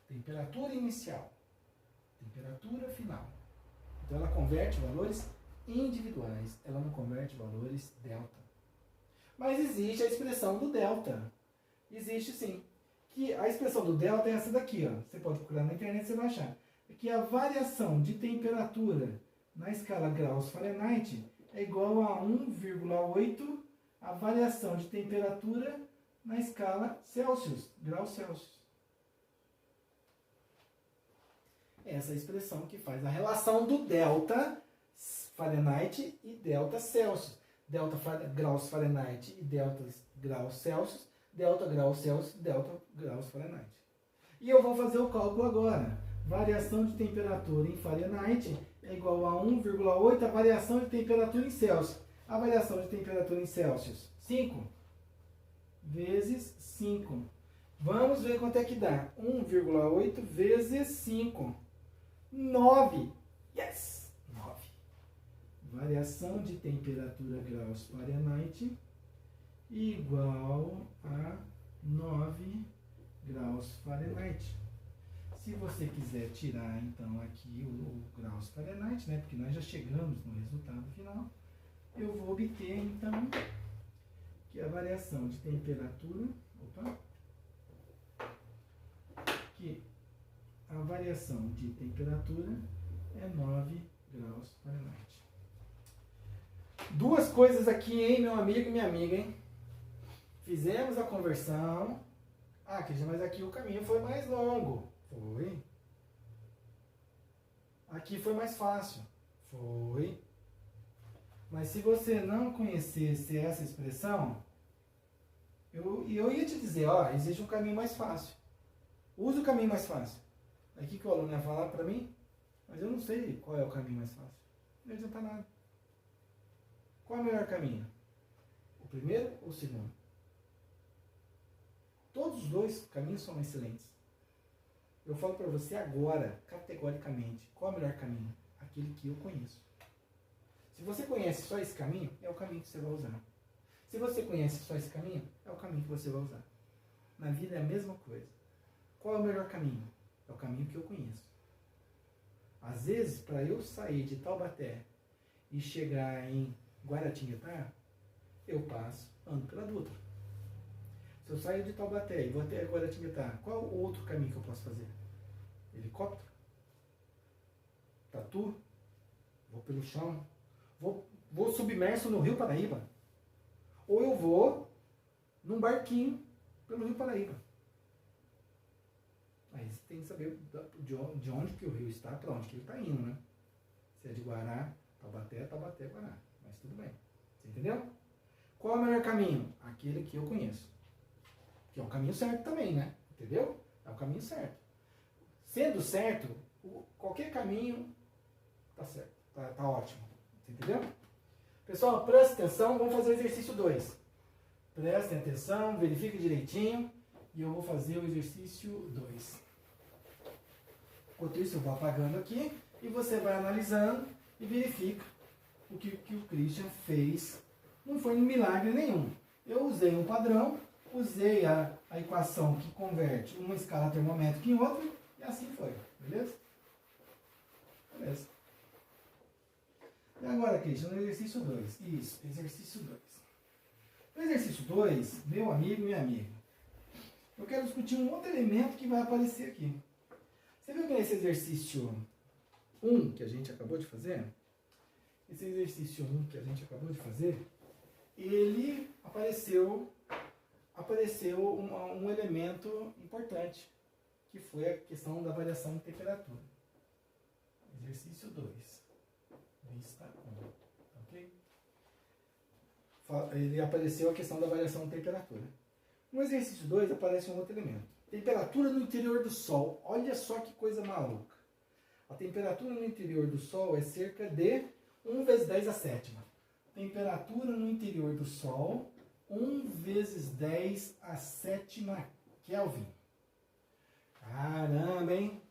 Temperatura inicial. Temperatura final. Então ela converte valores individuais. Ela não converte valores delta. Mas existe a expressão do delta. Existe sim. Que a expressão do delta é essa daqui. Ó. Você pode procurar na internet e você vai achar. Que a variação de temperatura na escala graus Fahrenheit é igual a 1,8 a variação de temperatura na escala Celsius, graus Celsius. Essa é a expressão que faz a relação do delta Fahrenheit e delta Celsius. Delta graus Fahrenheit e delta graus Celsius, delta graus Celsius, delta graus Fahrenheit. E eu vou fazer o cálculo agora. Variação de temperatura em Fahrenheit é igual a 1,8 a variação de temperatura em Celsius. A variação de temperatura em Celsius, 5. vezes 5. Vamos ver quanto é que dá. 1,8 vezes 5. 9. Yes! 9. Variação de temperatura graus Fahrenheit igual a 9 graus Fahrenheit. Se você quiser tirar, então, aqui o graus Fahrenheit, né, porque nós já chegamos no resultado final, eu vou obter, então, que a variação de temperatura, que a variação de temperatura é 9 graus Fahrenheit. Duas coisas aqui, hein, meu amigo e minha amiga, hein? Fizemos a conversão. Ah, Cristian, mas aqui o caminho foi mais longo. Foi. Aqui foi mais fácil. Foi. Mas se você não conhecesse essa expressão, eu ia te dizer, ó, existe um caminho mais fácil. Use o caminho mais fácil. Aí o que o aluno ia falar para mim? Mas eu não sei qual é o caminho mais fácil. Não adianta nada. Qual é o melhor caminho? O primeiro ou o segundo? Todos os dois caminhos são excelentes. Eu falo para você agora, categoricamente, qual é o melhor caminho? Aquele que eu conheço. Se você conhece só esse caminho, é o caminho que você vai usar. Se você conhece só esse caminho, é o caminho que você vai usar. Na vida é a mesma coisa. Qual é o melhor caminho? É o caminho que eu conheço. Às vezes, para eu sair de Taubaté e chegar em Guaratinguetá, eu ando pela Dutra. Se eu sair de Taubaté e vou até Guaratinguetá, qual o outro caminho que eu posso fazer? Helicóptero? Tatu? Vou pelo chão? Vou submerso no Rio Paraíba? Ou eu vou num barquinho pelo Rio Paraíba? Aí você tem que saber de onde que o rio está, para onde que ele está indo, né? Se é de Guará, Taubaté, Guará. Mas tudo bem. Você entendeu? Qual é o melhor caminho? Aquele que eu conheço. Que é o caminho certo também, né? Entendeu? É o caminho certo. Sendo certo, qualquer caminho tá certo. Tá ótimo. Você entendeu? Pessoal, preste atenção. Vamos fazer o exercício 2. Prestem atenção, verifique direitinho. E eu vou fazer o exercício 2. Enquanto isso, eu vou apagando aqui. E você vai analisando e verifica o que o Christian fez. Não foi um milagre nenhum. Eu usei um padrão, usei a equação que converte uma escala termométrica em outra, e assim foi. Beleza? Beleza. E agora, Christian, no exercício 2. Isso, exercício 2. No exercício 2, meu amigo e minha amiga, eu quero discutir um outro elemento que vai aparecer aqui. Você viu que nesse exercício 1 que a gente acabou de fazer? Esse exercício 1 que a gente acabou de fazer, ele apareceu um elemento importante, que foi a questão da variação de temperatura. Exercício 2. Vista 1. Ok? Ele apareceu a questão da variação de temperatura. No exercício 2 aparece um outro elemento. Temperatura no interior do Sol. Olha só que coisa maluca. A temperatura no interior do Sol é cerca de 1 vezes 10 a sétima. Temperatura no interior do Sol, 1 vezes 10 a sétima Kelvin. Caramba, hein?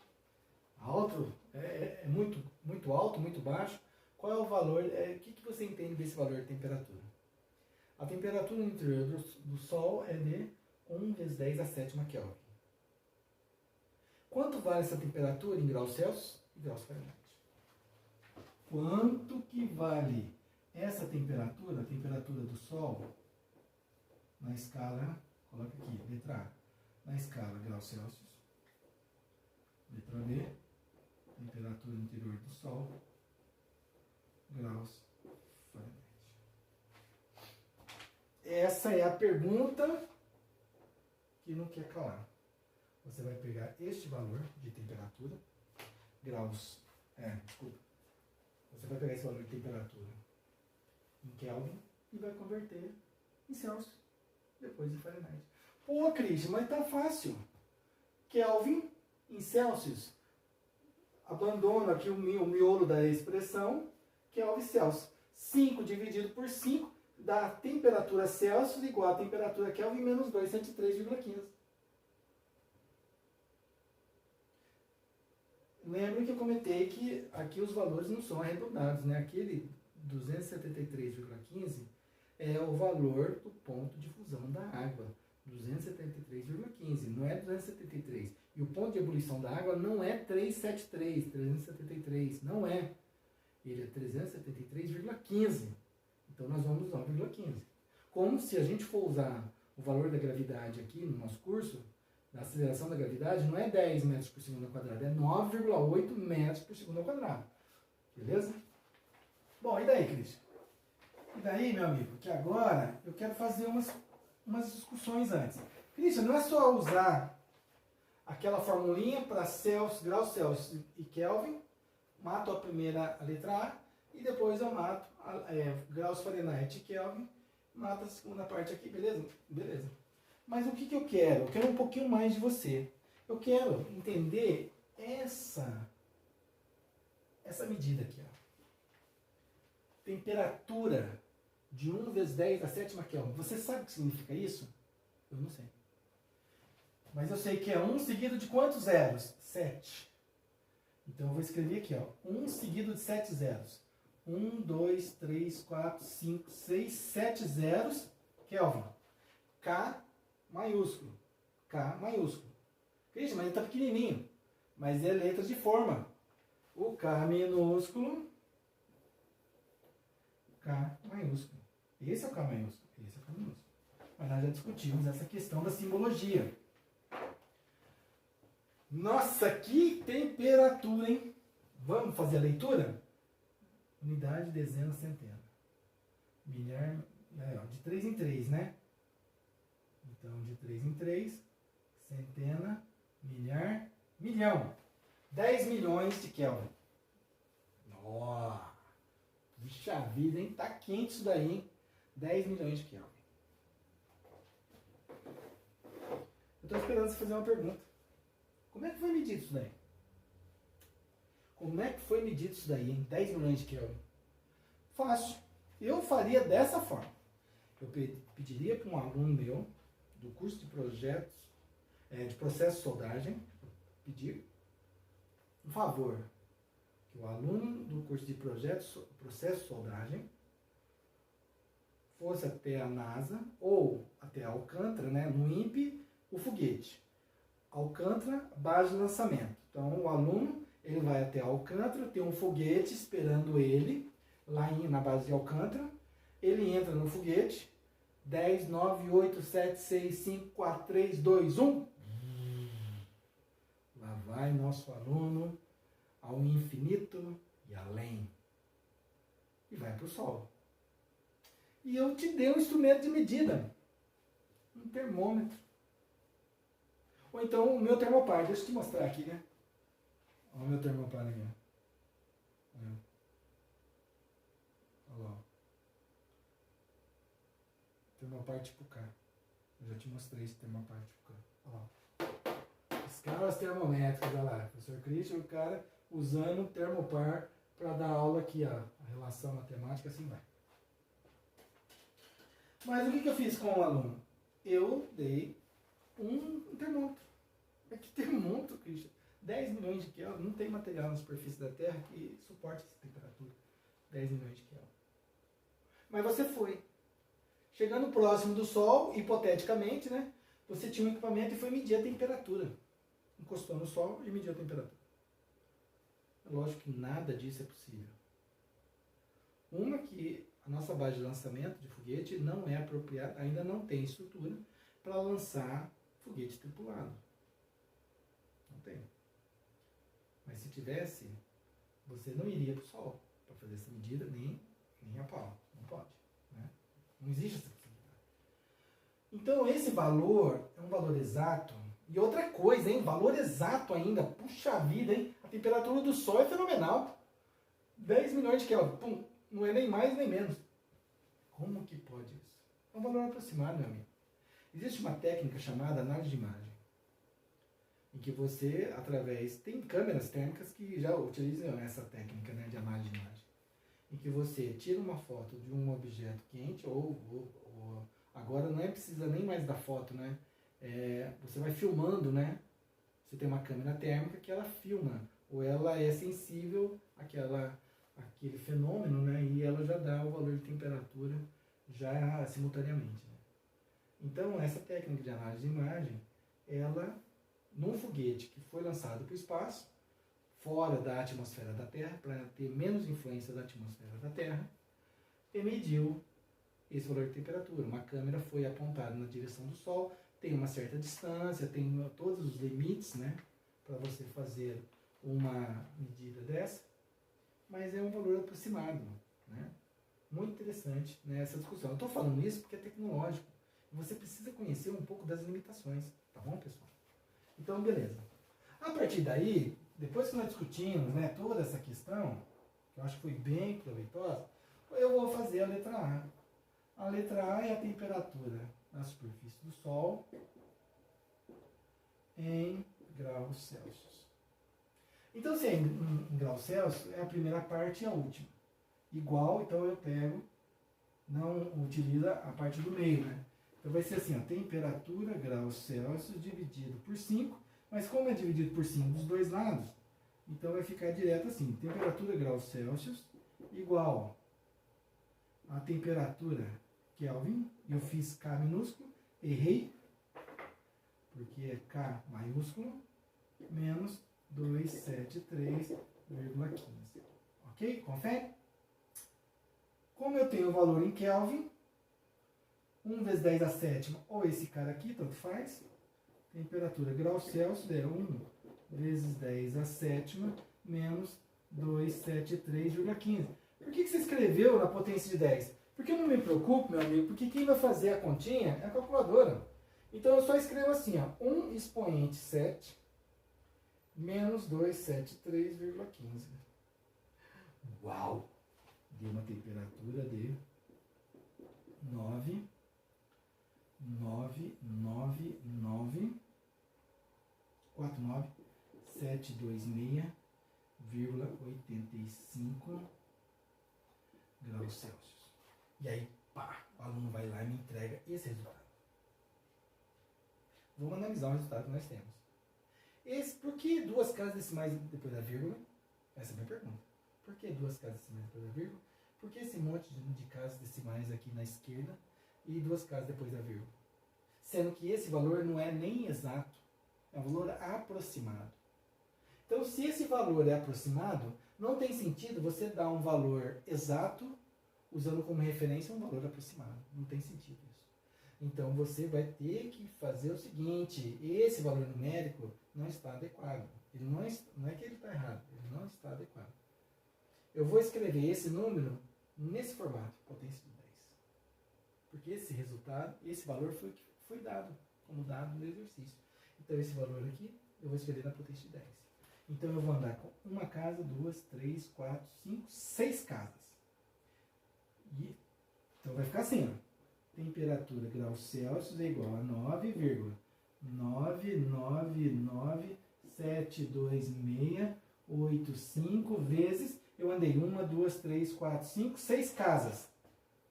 Alto? É muito, muito alto, muito baixo. Qual é o valor? O que você entende desse valor de temperatura? A temperatura no interior do Sol é de 1 vezes 10 a sétima Kelvin. Quanto vale essa temperatura em graus Celsius e graus Fahrenheit? Quanto que vale essa temperatura, a temperatura do Sol, na escala, coloca aqui, letra A, na escala graus Celsius, letra B, temperatura interior do Sol, graus Fahrenheit. Essa é a pergunta que não quer calar. Você vai pegar este valor de temperatura, graus, você vai pegar esse valor de temperatura em Kelvin e vai converter em Celsius, depois em Fahrenheit. Pô, Christian, mas tá fácil. Kelvin em Celsius. Abandona aqui o miolo da expressão, Kelvin Celsius. 5 dividido por 5 da temperatura Celsius igual a temperatura Kelvin menos 203,15. Lembra que eu comentei que aqui os valores não são arredondados, né? Aquele 273,15 é o valor do ponto de fusão da água. 273,15, não é 273. E o ponto de ebulição da água não é 373, não é. Ele é 373,15. Então nós vamos usar 0,15. Como se a gente for usar o valor da gravidade aqui no nosso curso, da aceleração da gravidade, não é 10 metros por segundo ao quadrado, é 9,8 metros por segundo ao quadrado. Beleza? Bom, e daí, Cristian? E daí, meu amigo, que agora eu quero fazer umas discussões antes. Cristian, não é só usar aquela formulinha para Celsius, graus Celsius e Kelvin, mato a primeira, a letra A, e depois eu mato graus Fahrenheit e Kelvin, mato a segunda parte aqui, beleza? Beleza. Mas o que eu quero? Eu quero um pouquinho mais de você. Eu quero entender essa medida aqui, ó. Temperatura de 1 vezes 10 a sétima Kelvin. Você sabe o que significa isso? Eu não sei. Mas eu sei que é 1 seguido de quantos zeros? 7. Então eu vou escrever aqui, ó. 1 seguido de 7 zeros. 1, 2, 3, 4, 5, 6, 7 zeros. Kelvin. K maiúsculo. K maiúsculo. Cristian, mas ele está pequenininho. Mas é letra de forma. O K minúsculo. K maiúsculo. Esse é o K maiúsculo. Esse é o K minúsculo. Mas nós já discutimos essa questão da simbologia. Nossa, que temperatura, hein? Vamos fazer a leitura? Unidade, dezena, centena. Milhar, de 3 em 3, né? Então, de 3 em 3, centena, milhar, milhão. 10 milhões de Kelvin. Nossa, puxa vida, hein? Tá quente isso daí, hein? 10 milhões de Kelvin. Eu tô esperando você fazer uma pergunta. Como é que foi medido isso daí? Como é que foi medido isso daí, hein? 10 milhões de Kelvin. Fácil. Eu faria dessa forma. Eu pediria para um aluno meu, do curso de projetos, de processo de soldagem, pedir um favor. Que o aluno do curso de projetos, processo de soldagem, fosse até a NASA, ou até a Alcântara, né, no INPE, o foguete. Alcântara, base de lançamento. Então, o aluno, ele vai até Alcântara, tem um foguete esperando ele, lá na base de Alcântara. Ele entra no foguete, 10, 9, 8, 7, 6, 5, 4, 3, 2, 1. Lá vai nosso aluno ao infinito e além. E vai para o Sol. E eu te dei um instrumento de medida. Um termômetro. Ou então o meu termopar. Deixa eu te mostrar aqui, né? Olha o meu termopar aqui. Olha lá. Termopar tipo K. Eu já te mostrei esse termopar tipo K. Olha lá. Escalas termométricas, olha lá. Professor Christian, o cara usando o termopar para dar aula aqui, ó. A relação matemática, assim vai. Mas o que eu fiz com o aluno? Eu dei um termômetro. É que termômetro, Christian? 10 milhões de Kelvin. Não tem material na superfície da Terra que suporte essa temperatura. 10 milhões de Kelvin. Mas você foi. Chegando próximo do Sol, hipoteticamente, né? Você tinha um equipamento e foi medir a temperatura. Encostou no Sol e mediu a temperatura. É lógico que nada disso é possível. Uma que a nossa base de lançamento de foguete não é apropriada, ainda não tem estrutura para lançar foguete tripulado. Não tem. Mas se tivesse, você não iria para o Sol para fazer essa medida, nem a pau. Não pode. Né? Não existe essa possibilidade. Então, esse valor é um valor exato. E outra coisa, hein? Valor exato ainda. Puxa vida, hein? A temperatura do Sol é fenomenal. 10 milhões de Kelvin. Pum. Não é nem mais nem menos. Como que pode isso? É um valor aproximado, meu amigo. Existe uma técnica chamada análise de imagem, em que você, através... Tem câmeras térmicas que já utilizam essa técnica, né, de análise de imagem. em que você tira uma foto de um objeto quente, ou agora não precisa nem mais da foto, né? Você vai filmando, né? Você tem uma câmera térmica que ela filma, ou ela é sensível àquele fenômeno, né? E ela já dá o valor de temperatura já simultaneamente. Né? Então, essa técnica de análise de imagem, ela, num foguete que foi lançado para o espaço, fora da atmosfera da Terra, para ter menos influência da atmosfera da Terra, e mediu esse valor de temperatura. Uma câmera foi apontada na direção do Sol, tem uma certa distância, tem todos os limites, né, para você fazer uma medida dessa, mas é um valor aproximado, né? Muito interessante, né, essa discussão. Eu estou falando isso porque é tecnológico. Você precisa conhecer um pouco das limitações, tá bom, pessoal? Então, beleza. A partir daí, depois que nós discutimos, né, toda essa questão, que eu acho que foi bem proveitosa, eu vou fazer a letra A. A letra A é a temperatura na superfície do Sol em graus Celsius. Então, se é em graus Celsius, é a primeira parte e a última. Igual, então eu pego, não utiliza a parte do meio, né? Então vai ser assim, ó, temperatura graus Celsius dividido por 5, mas como é dividido por 5 dos dois lados, então vai ficar direto assim, temperatura graus Celsius igual a temperatura Kelvin, eu fiz K minúsculo, errei, porque é K maiúsculo, menos 273,15. Ok? Confere? Como eu tenho o valor em Kelvin, 1 vezes 10 a sétima, ou esse cara aqui, tanto faz, temperatura graus Celsius é 1 vezes 10 a sétima, menos 273,15. Por que você escreveu na potência de 10? Porque eu não me preocupo, meu amigo, porque quem vai fazer a continha é a calculadora. Então eu só escrevo assim, ó, 1 expoente 7 menos 273,15. Uau! Deu uma temperatura de 9,726,85 graus Celsius. E aí, pá, o aluno vai lá e me entrega esse resultado. Vamos analisar o resultado que nós temos. Por que duas casas decimais depois da vírgula? Essa é a minha pergunta. Por que duas casas decimais depois da vírgula? Por que esse monte de casas decimais aqui na esquerda e duas casas depois da vírgula? Sendo que esse valor não é nem exato, é um valor aproximado. Então, se esse valor é aproximado, não tem sentido você dar um valor exato usando como referência um valor aproximado. Não tem sentido isso. Então, você vai ter que fazer o seguinte, esse valor numérico não está adequado. Ele não é que ele está errado, ele não está adequado. Eu vou escrever esse número nesse formato, potência de 10. Porque esse resultado, esse valor foi dado, como dado no exercício. Então, esse valor aqui, eu vou escrever na potência de 10. Então, eu vou andar com uma casa, 2, 3, 4, 5, 6 casas. Então, vai ficar assim, ó. Temperatura graus Celsius é igual a 9,99972,685 vezes, eu andei 1, 2, 3, 4, 5, 6 casas.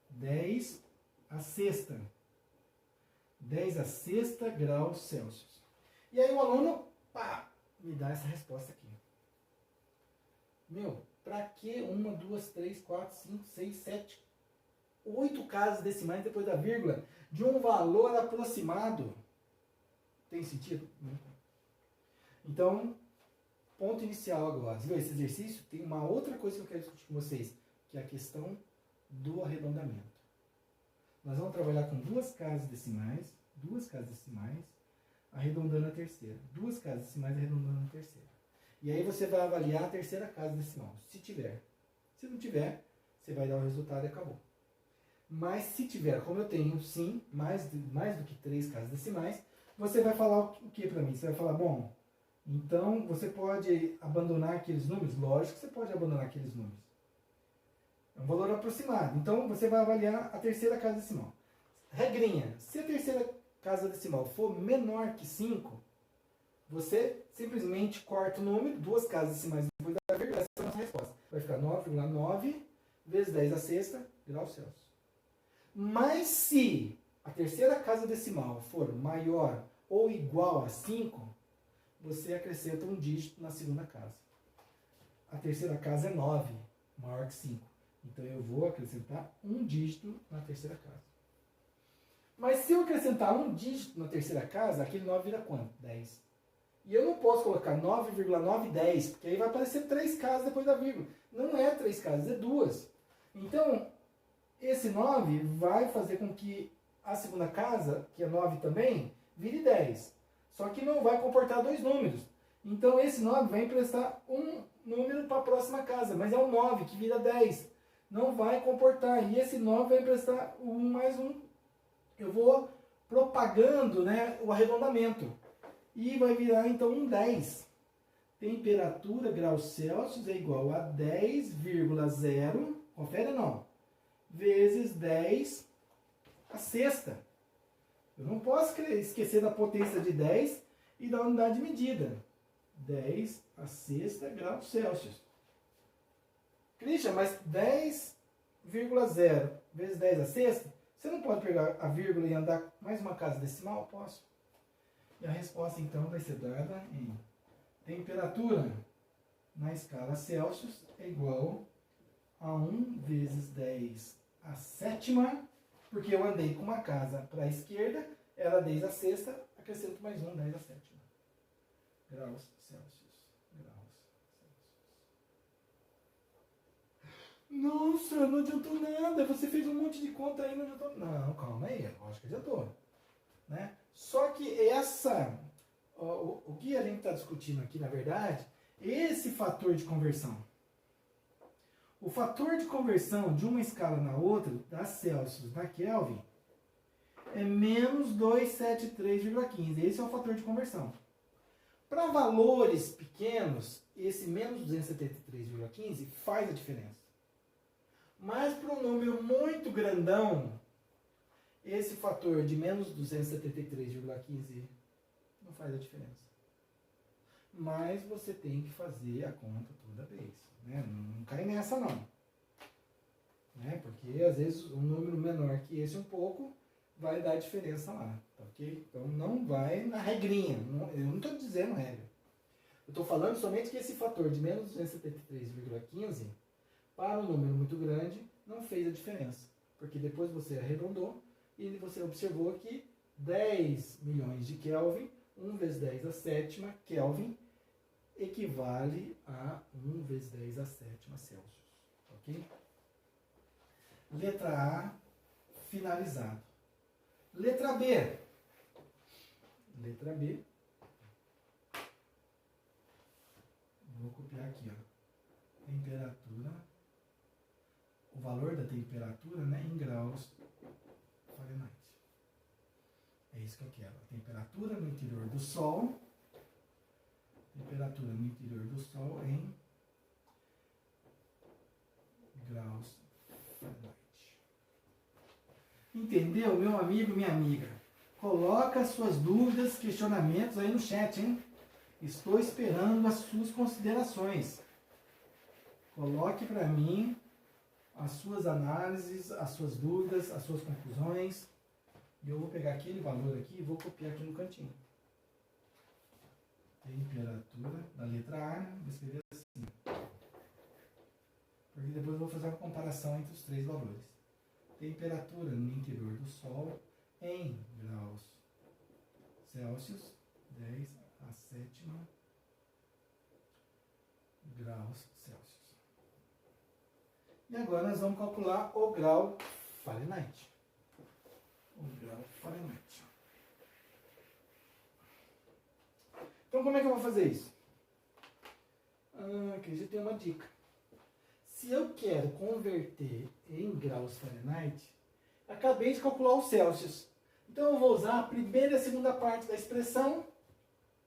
10 a sexta. 10 a sexta graus Celsius. E aí o aluno, pá, me dá essa resposta aqui. Meu, pra que 1, 2, 3, 4, 5, 6, 7, 8 casas decimais depois da vírgula de um valor aproximado? Tem sentido? Então, ponto inicial agora. Você viu esse exercício? Tem uma outra coisa que eu quero discutir com vocês, que é a questão do arredondamento. Nós vamos trabalhar com duas casas decimais, arredondando a terceira. Duas casas decimais arredondando a terceira. E aí você vai avaliar a terceira casa decimal, se tiver. Se não tiver, você vai dar o resultado e acabou. Mas se tiver, como eu tenho, sim, mais do que 3 casas decimais, você vai falar o que para mim? Você vai falar, bom, então você pode abandonar aqueles números? Lógico que você pode abandonar aqueles números. É um valor aproximado. Então você vai avaliar a terceira casa decimal. Regrinha, se a terceira casa decimal for menor que 5, você simplesmente corta o número, duas casas decimais depois da vírgula, essa é a nossa resposta. Vai ficar 9,9 vezes 10 a sexta, graus Celsius. Mas se a terceira casa decimal for maior ou igual a 5, você acrescenta um dígito na segunda casa. A terceira casa é 9, maior que 5. Então eu vou acrescentar um dígito na terceira casa. Mas se eu acrescentar um dígito na terceira casa, aquele 9 vira quanto? 10. E eu não posso colocar 9,910, porque aí vai aparecer 3 casas depois da vírgula. Não é 3 casas, é 2. Então, esse 9 vai fazer com que a segunda casa, que é 9 também, vire 10. Só que não vai comportar 2 números. Então, esse 9 vai emprestar um número para a próxima casa, mas é um 9 que vira 10. Não vai comportar. E esse 9 vai emprestar um mais um. Eu vou propagando, né, o arredondamento. E vai virar, então, um 10. Temperatura, graus Celsius, é igual a 10,0, confere ou não? Vezes 10 a sexta. Eu não posso esquecer da potência de 10 e da unidade de medida. 10 a sexta graus Celsius. Christian, mas 10,0 vezes 10 a sexta, você não pode pegar a vírgula e andar mais uma casa decimal? Posso. E a resposta, então, vai ser dada em temperatura na escala Celsius é igual a 1 vezes 10 a sétima, porque eu andei com uma casa para a esquerda, era 10 a sexta, acrescento mais 1, 10 a sétima. Graus Celsius. Graus Celsius. Nossa, não adiantou nada, você fez um monte de conta aí, não adiantou. Não, calma aí, eu acho que adiantou. Né? Só que o que a gente está discutindo aqui, na verdade, esse fator de conversão. O fator de conversão de uma escala na outra, da Celsius na Kelvin, é menos 273,15. Esse é o fator de conversão. Para valores pequenos, esse menos 273,15 faz a diferença. Mas para um número muito grandão, esse fator de menos 273,15 não faz a diferença. Mas você tem que fazer a conta toda vez. Né? Não cai nessa não. Né? Porque às vezes um número menor que esse um pouco vai dar diferença lá. Tá, ok? Então não vai na regrinha. Eu não estou dizendo regra. Eu estou falando somente que esse fator de menos 273,15 para um número muito grande não fez a diferença. Porque depois você arredondou e você observou que 10 milhões de Kelvin, 1 vezes 10 a sétima Kelvin, equivale a 1 vezes 10 a sétima Celsius. Ok? Letra A, finalizado. Letra B. Letra B. Vou copiar aqui, ó. Temperatura. O valor da temperatura, né, em graus Fahrenheit. É isso que eu quero. A temperatura no interior do Sol. Temperatura no interior do Sol em graus Fahrenheit. Entendeu, meu amigo, minha amiga? Coloca suas dúvidas, questionamentos aí no chat, hein? Estou esperando as suas considerações. Coloque para mim as suas análises, as suas dúvidas, as suas conclusões. E eu vou pegar aquele valor aqui e vou copiar aqui no cantinho. Temperatura da letra A, vou escrever assim. Porque depois eu vou fazer uma comparação entre os três valores. Temperatura no interior do Sol em graus Celsius, 10 a sétima graus Celsius. E agora nós vamos calcular o grau Fahrenheit. O grau Fahrenheit. Então como é que eu vou fazer isso? Aqui já tem uma dica. Se eu quero converter em graus Fahrenheit, acabei de calcular os Celsius. Então eu vou usar a primeira e a segunda parte da expressão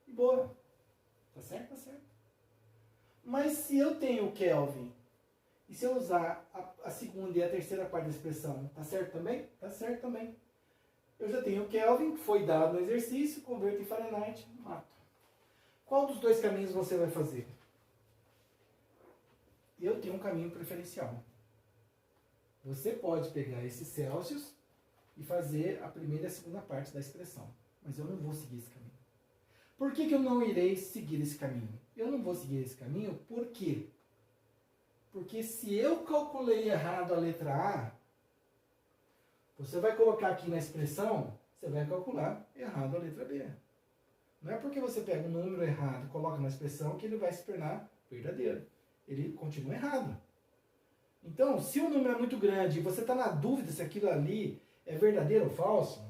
e boa. Tá certo? Tá certo. Mas se eu tenho o Kelvin, e se eu usar a segunda e a terceira parte da expressão, tá certo também? Tá certo também. Eu já tenho o Kelvin, que foi dado no exercício, converto em Fahrenheit, mato. Qual dos dois caminhos você vai fazer? Eu tenho um caminho preferencial. Você pode pegar esses Celsius e fazer a primeira e a segunda parte da expressão. Mas eu não vou seguir esse caminho. Por que eu não irei seguir esse caminho? Eu não vou seguir esse caminho, por quê? Porque se eu calculei errado a letra A, você vai colocar aqui na expressão, você vai calcular errado a letra B. Não é porque você pega um número errado e coloca na expressão que ele vai se tornar verdadeiro. Ele continua errado. Então, se o número é muito grande e você está na dúvida se aquilo ali é verdadeiro ou falso,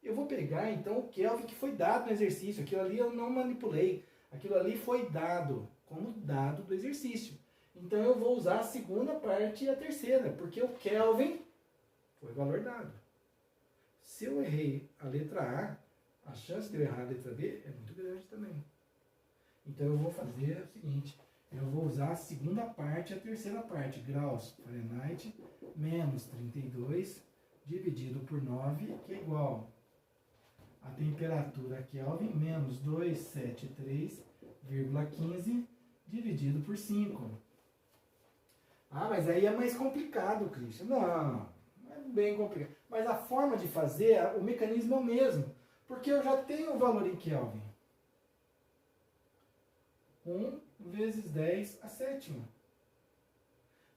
eu vou pegar então o Kelvin que foi dado no exercício. Aquilo ali eu não manipulei. Aquilo ali foi dado como dado do exercício. Então eu vou usar a segunda parte e a terceira, porque o Kelvin foi o valor dado. Se eu errei a letra A, a chance de eu errar a letra B é muito grande também. Então eu vou fazer o seguinte, eu vou usar a segunda parte e a terceira parte. Graus Fahrenheit menos 32 dividido por 9, que é igual a temperatura Kelvin menos 273,15 dividido por 5. Ah, mas aí é mais complicado, Cristian. Não é bem complicado. Mas a forma de fazer, o mecanismo é o mesmo. Porque eu já tenho o valor em Kelvin. 1 vezes 10 a sétima.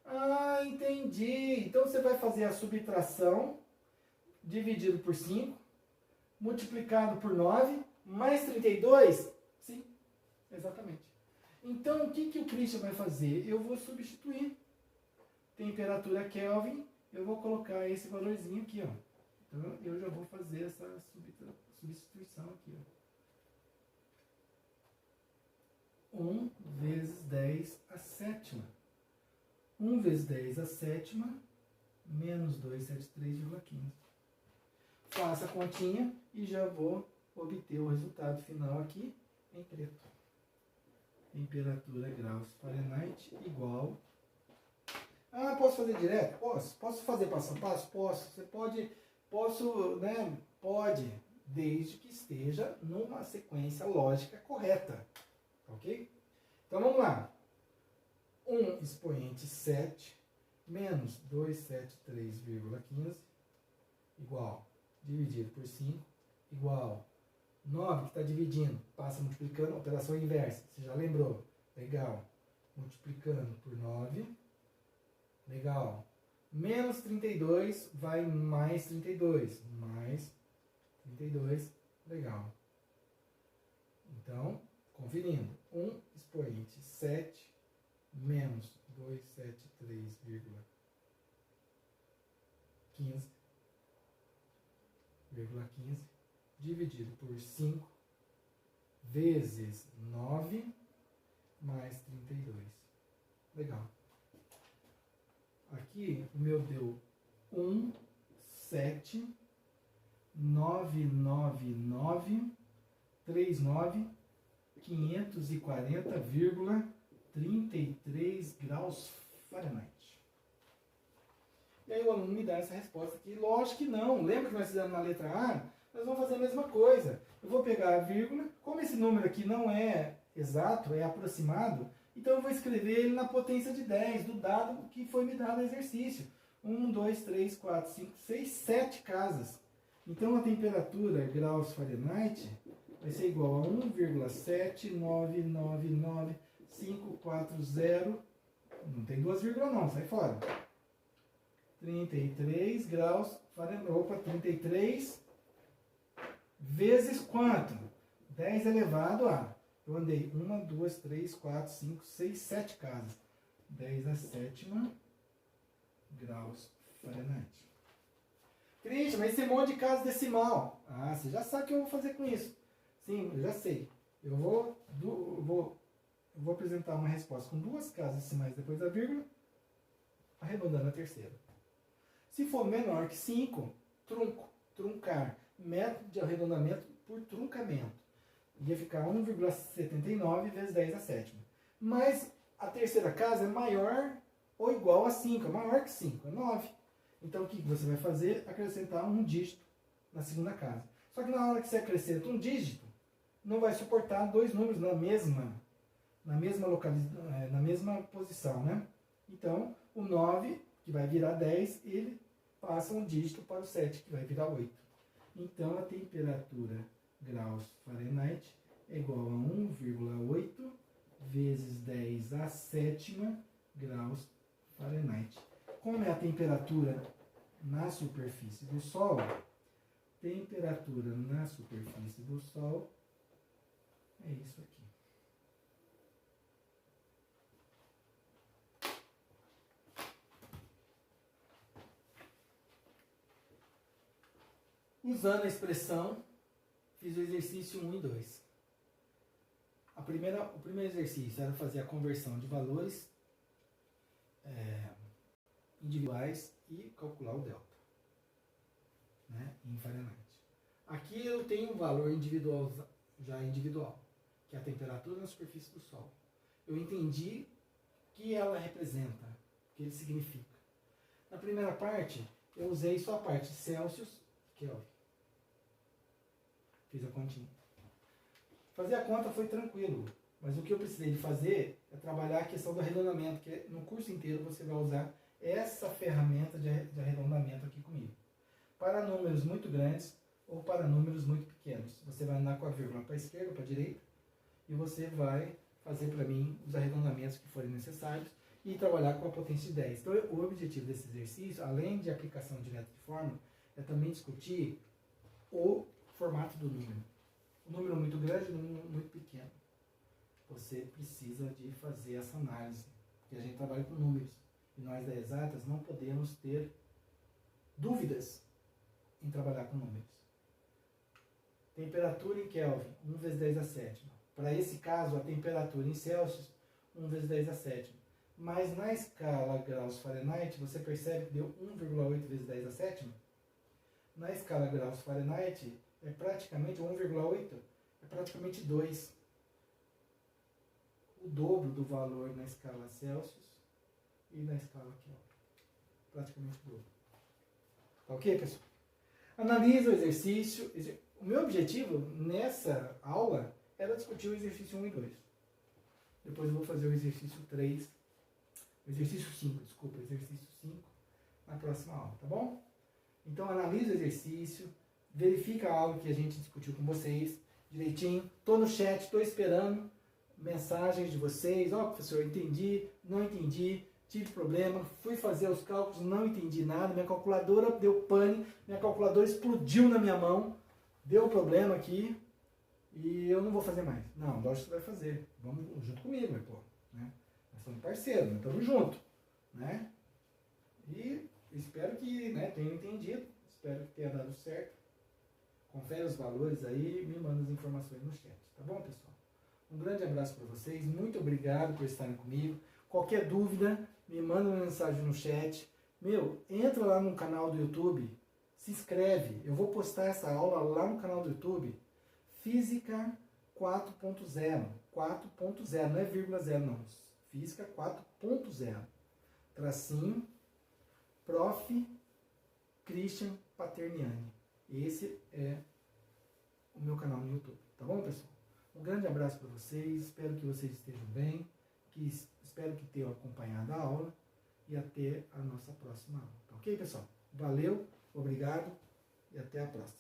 Ah, entendi. Então você vai fazer a subtração dividido por 5, multiplicado por 9, mais 32? Sim, exatamente. Então, o que o Christian vai fazer? Eu vou substituir. Temperatura Kelvin, eu vou colocar esse valorzinho aqui, ó. Então, eu já vou fazer essa substituição aqui, ó. 1 vezes 10 a sétima. 1 vezes 10 a sétima, menos 273,15. Faça a continha e já vou obter o resultado final aqui em preto. Temperatura graus Fahrenheit igual... Ah, posso fazer direto? Posso. Posso fazer passo a passo? Posso. Você pode, pode, desde que esteja numa sequência lógica correta. Ok? Então vamos lá. 1 expoente 7 menos 273,15 igual, dividido por 5, igual 9 que está dividindo, passa multiplicando, operação inversa, você já lembrou? Legal. Multiplicando por 9, legal. Menos 32 vai mais 32, mais 32, legal. Então, conferindo, 1 expoente 7 menos 273,15 dividido por 5 vezes 9 mais 32. Legal. Aqui o meu deu 1, 7, 9, 9, 9, 3, 9, 540,33 graus Fahrenheit. E aí o aluno me dá essa resposta aqui. Lógico que não. Lembra que nós fizemos na letra A? Nós vamos fazer a mesma coisa. Eu vou pegar a vírgula. Como esse número aqui não é exato, é aproximado, então eu vou escrever ele na potência de 10, do dado que foi me dado no exercício. 1, 2, 3, 4, 5, 6, 7 casas. Então a temperatura graus Fahrenheit vai ser igual a 1,7999540. Não tem duas vírgulas não, sai fora. 33 graus Fahrenheit. Opa, 33 vezes quanto? 10 elevado a... Eu andei 1, 2, 3, 4, 5, 6, 7 casas. 10 a sétima graus Fahrenheit. Cristian, mas esse monte de casa decimal. Ah, você já sabe o que eu vou fazer com isso. Sim, eu já sei. Eu vou apresentar uma resposta com duas casas decimais depois da vírgula, arredondando a terceira. Se for menor que 5, truncar. Método de arredondamento por truncamento. Ia ficar 1,79 vezes 10 a sétima. Mas a terceira casa é maior ou igual a 5. É maior que 5, é 9. Então o que você vai fazer? Acrescentar um dígito na segunda casa. Só que na hora que você acrescenta um dígito, não vai suportar dois números na mesma posição, né? Então, o 9 que vai virar 10, ele passa um dígito para o 7, que vai virar 8. Então, a temperatura graus Fahrenheit é igual a 1,8 vezes 10 à sétima graus Fahrenheit. Como é a temperatura na superfície do Sol, temperatura na superfície do Sol é isso aqui. Usando a expressão, fiz o exercício 1 e 2. O primeiro exercício era fazer a conversão de valores individuais e calcular o delta, né, em Fahrenheit. Aqui eu tenho um valor individual, que é a temperatura na superfície do Sol. Eu entendi o que ela representa, o que ele significa. Na primeira parte, eu usei só a parte Celsius, Kelvin. Fiz a continha. Fazer a conta foi tranquilo, mas o que eu precisei de fazer é trabalhar a questão do arredondamento, que no curso inteiro você vai usar essa ferramenta de arredondamento aqui comigo. Para números muito grandes ou para números muito pequenos. Você vai andar com a vírgula para a esquerda ou para a direita e você vai fazer para mim os arredondamentos que forem necessários e trabalhar com a potência de 10. Então, o objetivo desse exercício, além de aplicação direta de fórmula, é também discutir o formato do número. Um número muito grande e um número muito pequeno. Você precisa de fazer essa análise, porque a gente trabalha com números. E nós da Exatas não podemos ter dúvidas em trabalhar com números. Temperatura em Kelvin, 1 vezes 10 a sétima. Para esse caso, a temperatura em Celsius, 1 vezes 10 a sétima. Mas na escala graus Fahrenheit, você percebe que deu 1,8 vezes 10 a sétima? Na escala graus Fahrenheit, é praticamente 1,8, é praticamente 2. O dobro do valor na escala Celsius e na escala Kelvin. Praticamente o dobro. Tá ok, pessoal? Analisa o exercício. O meu objetivo nessa aula era discutir o exercício 1 e 2. Depois eu vou fazer o exercício 3, o exercício 5 na próxima aula, tá bom? Então analisa o exercício, verifica a aula que a gente discutiu com vocês direitinho. Estou no chat, estou esperando mensagens de vocês. Ó, professor, entendi, não entendi, tive problema, fui fazer os cálculos, não entendi nada, minha calculadora deu pane, minha calculadora explodiu na minha mão, deu problema aqui e eu não vou fazer mais. Não, lógico que você vai fazer. Vamos junto comigo, pô, né? Nós somos parceiros, nós estamos juntos, né? E espero que, né, tenham entendido, espero que tenha dado certo. Confere os valores aí e me manda as informações no chat, tá bom, pessoal? Um grande abraço para vocês, muito obrigado por estarem comigo. Qualquer dúvida, me manda uma mensagem no chat. Entra lá no canal do YouTube, se inscreve. Eu vou postar essa aula lá no canal do YouTube. Física 4.0. 4.0, não é vírgula 0 não. Física 4.0. Tracinho, Prof. Christian Paterniani. Esse é o meu canal no YouTube. Tá bom, pessoal? Um grande abraço para vocês. Espero que vocês estejam bem. Espero que tenham acompanhado a aula. E até a nossa próxima aula. Tá ok, pessoal? Valeu, obrigado e até a próxima.